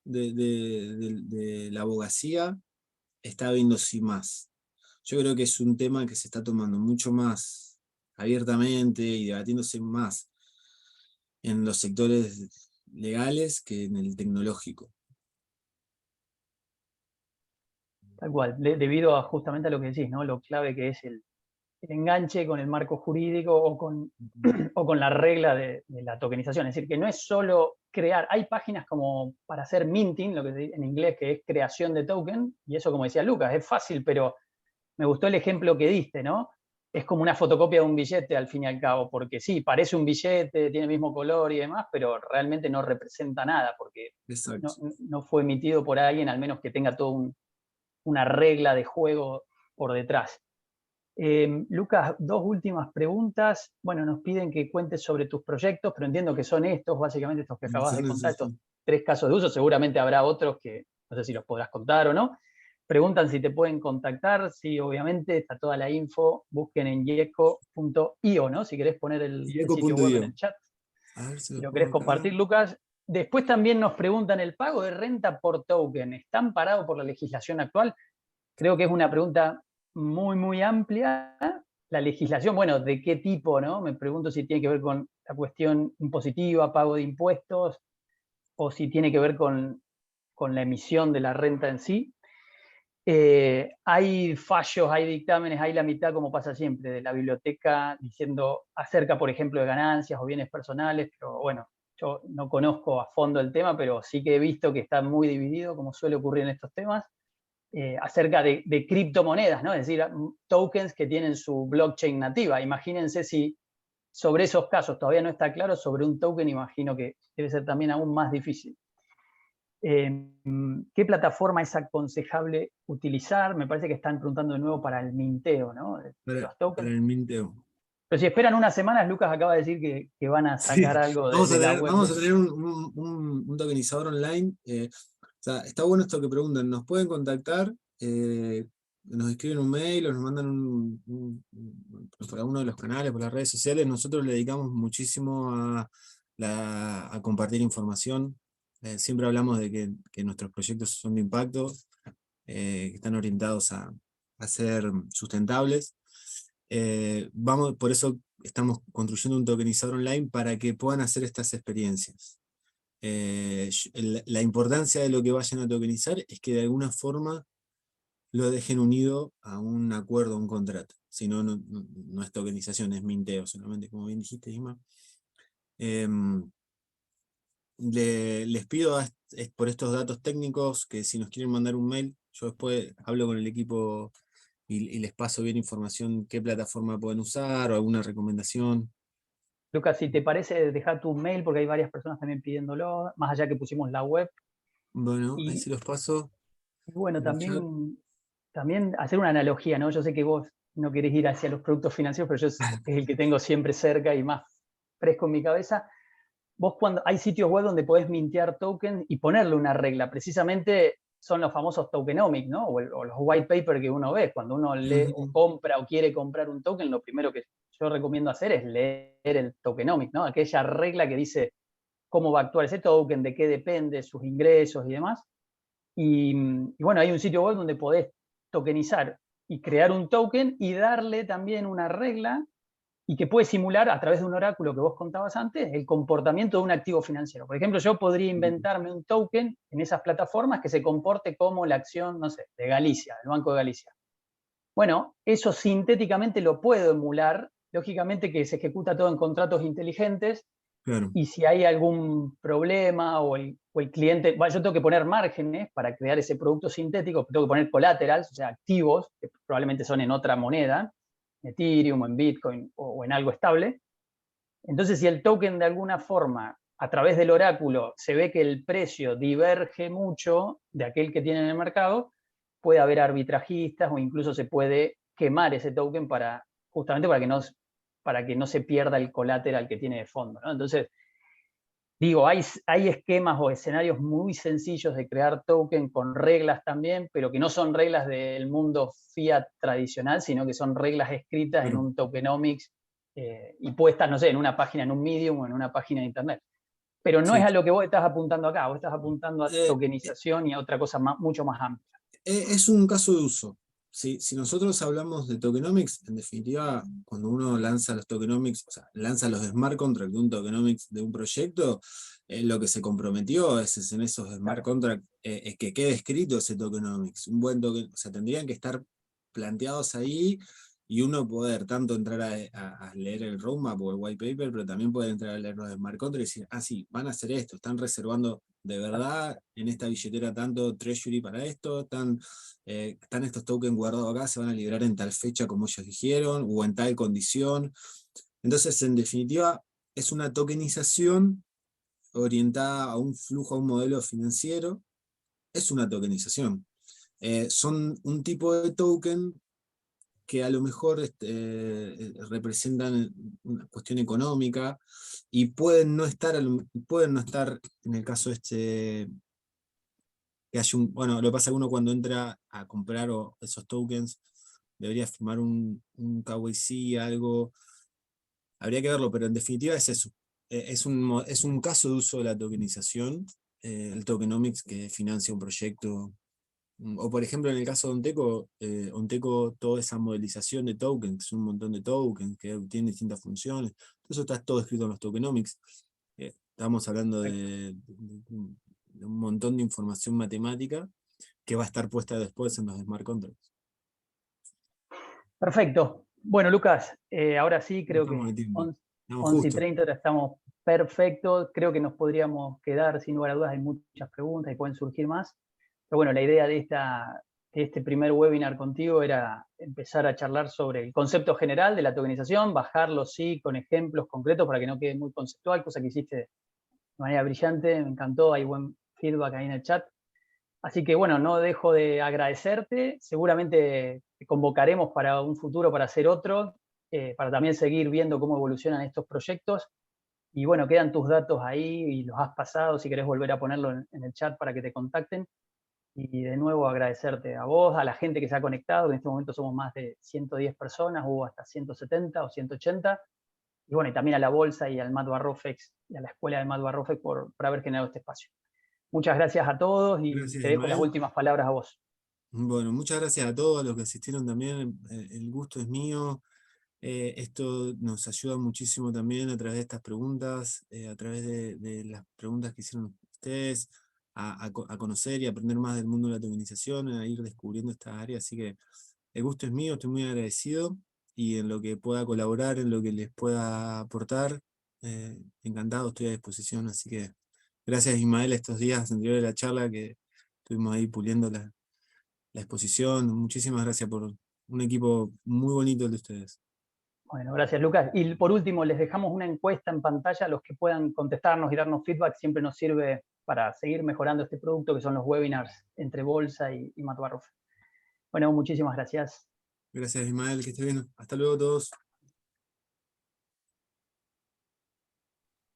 de la abogacía, está viendo sí más. Yo creo que es un tema que se está tomando mucho más abiertamente y debatiéndose más en los sectores legales que en el tecnológico. tal cual. Debido a justamente a lo que decís, ¿no? Lo clave que es el enganche con el marco jurídico o con la regla de la tokenización. Es decir, que no es solo crear, hay páginas como para hacer minting, lo que se dice en inglés, que es creación de token, y eso como decía Lucas, es fácil, pero me gustó el ejemplo que diste, ¿no? es como una fotocopia de un billete al fin y al cabo, porque sí, parece un billete, tiene el mismo color y demás, pero realmente no representa nada, porque Exacto. no fue emitido por alguien, al menos que tenga toda una regla de juego por detrás. Lucas, dos últimas preguntas. Bueno, nos piden que cuentes sobre tus proyectos, pero entiendo que son estos, básicamente estos que acabas de Son contar, esos, estos sí. 3 casos de uso. Seguramente habrá otros que no sé si los podrás contar o no. Preguntan si te pueden contactar. Sí, obviamente está toda la info. Busquen en yeco.io, ¿no? Si querés poner el sitio web en Yeco.io. el chat. A ver si Si los lo pongo querés acá. compartir, Lucas. Después también nos preguntan el pago de renta por token. ¿Están parados por la legislación actual? Creo que es una pregunta muy, muy amplia. La legislación, bueno, ¿de qué tipo, no? Me pregunto si tiene que ver con la cuestión impositiva, pago de impuestos, o si tiene que ver con la emisión de la renta en sí. Hay fallos, hay dictámenes, hay la mitad, como pasa siempre, de la biblioteca diciendo acerca, por ejemplo, de ganancias o bienes personales, pero bueno, yo no conozco a fondo el tema, pero sí que he visto que está muy dividido, como suele ocurrir en estos temas, acerca de criptomonedas, ¿no? Es decir, tokens que tienen su blockchain nativa. Imagínense si sobre esos casos todavía no está claro, sobre un token imagino que debe ser también aún más difícil. ¿Qué plataforma es aconsejable utilizar? Me parece que están preguntando de nuevo para el minteo, ¿no? De los Para tokens. el minteo. Pero si esperan unas semanas, Lucas acaba de decir que van a Sí, sacar algo de la web vamos de a eso. tener un tokenizador online. O sea, está bueno esto que preguntan. Nos pueden contactar, nos escriben un mail o nos mandan por alguno de los canales, por las redes sociales. Nosotros le dedicamos muchísimo a compartir información. Siempre hablamos de que nuestros proyectos son de impacto, que están orientados a ser sustentables. Por eso estamos construyendo un tokenizador online para que puedan hacer estas experiencias. La importancia de lo que vayan a tokenizar es que de alguna forma lo dejen unido a un acuerdo, a un contrato. Si no, no es tokenización, es minteo solamente, como bien dijiste, Isma. Les pido por estos datos técnicos que si nos quieren mandar un mail, yo después hablo con el equipo y les paso bien información, qué plataforma pueden usar o alguna recomendación. Lucas, si te parece, deja tu mail porque hay varias personas también pidiéndolo, más allá que pusimos la web. Bueno, ahí Y, se los paso y bueno, en el chat. también hacer una analogía, ¿no? Yo sé que vos no querés ir hacia los productos financieros, pero yo es el que tengo siempre cerca y más fresco en mi cabeza. Vos cuando hay sitios web donde podés mintear tokens y ponerle una regla, precisamente son los famosos tokenomics, ¿no? O los white paper que uno ve. Cuando uno lee o Ujú. compra o quiere comprar un token, lo primero que yo recomiendo hacer es leer el tokenomics, ¿no? Aquella regla que dice cómo va a actuar ese token, de qué depende, sus ingresos y demás. Y bueno, hay un sitio web donde podés tokenizar y crear un token y darle también una regla y que puede simular a través de un oráculo que vos contabas antes el comportamiento de un activo financiero. Por ejemplo, yo podría inventarme un token en esas plataformas que se comporte como la acción, no sé, de Galicia, del Banco de Galicia. Bueno, eso sintéticamente lo puedo emular, lógicamente que se ejecuta todo en contratos inteligentes Claro, y si hay algún problema o el cliente, bueno, yo tengo que poner márgenes para crear ese producto sintético, tengo que poner collaterals, o sea, activos, que probablemente son en otra moneda, en Ethereum o en Bitcoin o en algo estable. Entonces, si el token de alguna forma, a través del oráculo, se ve que el precio diverge mucho de aquel que tiene en el mercado, puede haber arbitrajistas o incluso se puede quemar ese token justamente para que no se pierda el colateral que tiene de fondo, ¿no? Entonces, digo, hay esquemas o escenarios muy sencillos de crear token con reglas también, pero que no son reglas del mundo fiat tradicional, sino que son reglas escritas en claro. un tokenomics y puestas, no sé, en una página, en un Medium o en una página de Internet. Pero no es Sí. a lo que vos estás apuntando acá, vos estás apuntando a Eh, eh, tokenización y a otra cosa mucho más amplia. es un caso de uso. Si nosotros hablamos de tokenomics, en definitiva, cuando uno lanza los tokenomics, o sea, lanza los smart contracts de un tokenomics de un proyecto, lo que se comprometió es en esos smart Claro. contracts es que quede escrito ese tokenomics. Un buen token, o sea, tendrían que estar planteados ahí y uno poder tanto entrar a leer el roadmap o el white paper, pero también poder entrar a leer los smart contracts y decir, ah, sí, van a hacer esto, están reservando de verdad, en esta billetera tanto treasury para esto, están estos tokens guardados acá, se van a liberar en tal fecha como ellos dijeron, o en tal condición. Entonces, en definitiva, es una tokenización orientada a un flujo, a un modelo financiero, es una tokenización. Son un tipo de token que a lo mejor representan una cuestión económica y pueden no estar en el caso que haya bueno, lo que pasa es que uno cuando entra a comprar esos tokens debería firmar un KYC, algo, habría que verlo, pero en definitiva es eso. Es un caso de uso de la tokenización, el tokenomics que financia un proyecto. O por ejemplo, en el caso de Onteco, toda esa modelización de tokens, un montón de tokens que tienen distintas funciones, eso está todo escrito en los tokenomics. Estamos hablando de un montón de información matemática que va a estar puesta después en los smart contracts. Perfecto. Bueno, Lucas, ahora sí creo Estamos de que tiempo. Estamos 11:30 ya estamos perfectos. Creo que nos podríamos quedar, sin lugar a dudas, hay muchas preguntas y pueden surgir más. Pero bueno, la idea de este primer webinar contigo era empezar a charlar sobre el concepto general de la tokenización, bajarlo, sí, con ejemplos concretos para que no quede muy conceptual, cosa que hiciste de manera brillante, me encantó, hay buen feedback ahí en el chat. Así que bueno, no dejo de agradecerte, seguramente te convocaremos para un futuro para hacer otro, para también seguir viendo cómo evolucionan estos proyectos. Y bueno, quedan tus datos ahí y los has pasado, si querés volver a ponerlo en el chat para que te contacten. Y de nuevo agradecerte a vos, a la gente que se ha conectado, que en este momento somos más de 110 personas, hubo hasta 170 o 180. Y bueno, y también a la Bolsa y al Matt Barrofex y a la Escuela de Matt Barrofex por haber generado este espacio. Muchas gracias a todos y Gracias, te dejo las Ismael. últimas palabras a vos. Bueno, muchas gracias a todos los que asistieron también. El gusto es mío. Esto nos ayuda muchísimo también a través de estas preguntas, a través de las preguntas que hicieron ustedes, a conocer y aprender más del mundo de la tokenización, a ir descubriendo estas áreas. Así que el gusto es mío, estoy muy agradecido y en lo que pueda colaborar, en lo que les pueda aportar, encantado, estoy a disposición. Así que gracias, Ismael, estos días anteriores de la charla que estuvimos ahí puliendo la exposición. Muchísimas gracias por un equipo muy bonito el de ustedes. Bueno, gracias Lucas. Y por último, les dejamos una encuesta en pantalla. Los que puedan contestarnos y darnos feedback siempre nos sirve para seguir mejorando este producto que son los webinars entre Bolsa y Matt Barrof. Bueno, muchísimas gracias. Gracias, Ismael, que esté bien. Hasta luego todos.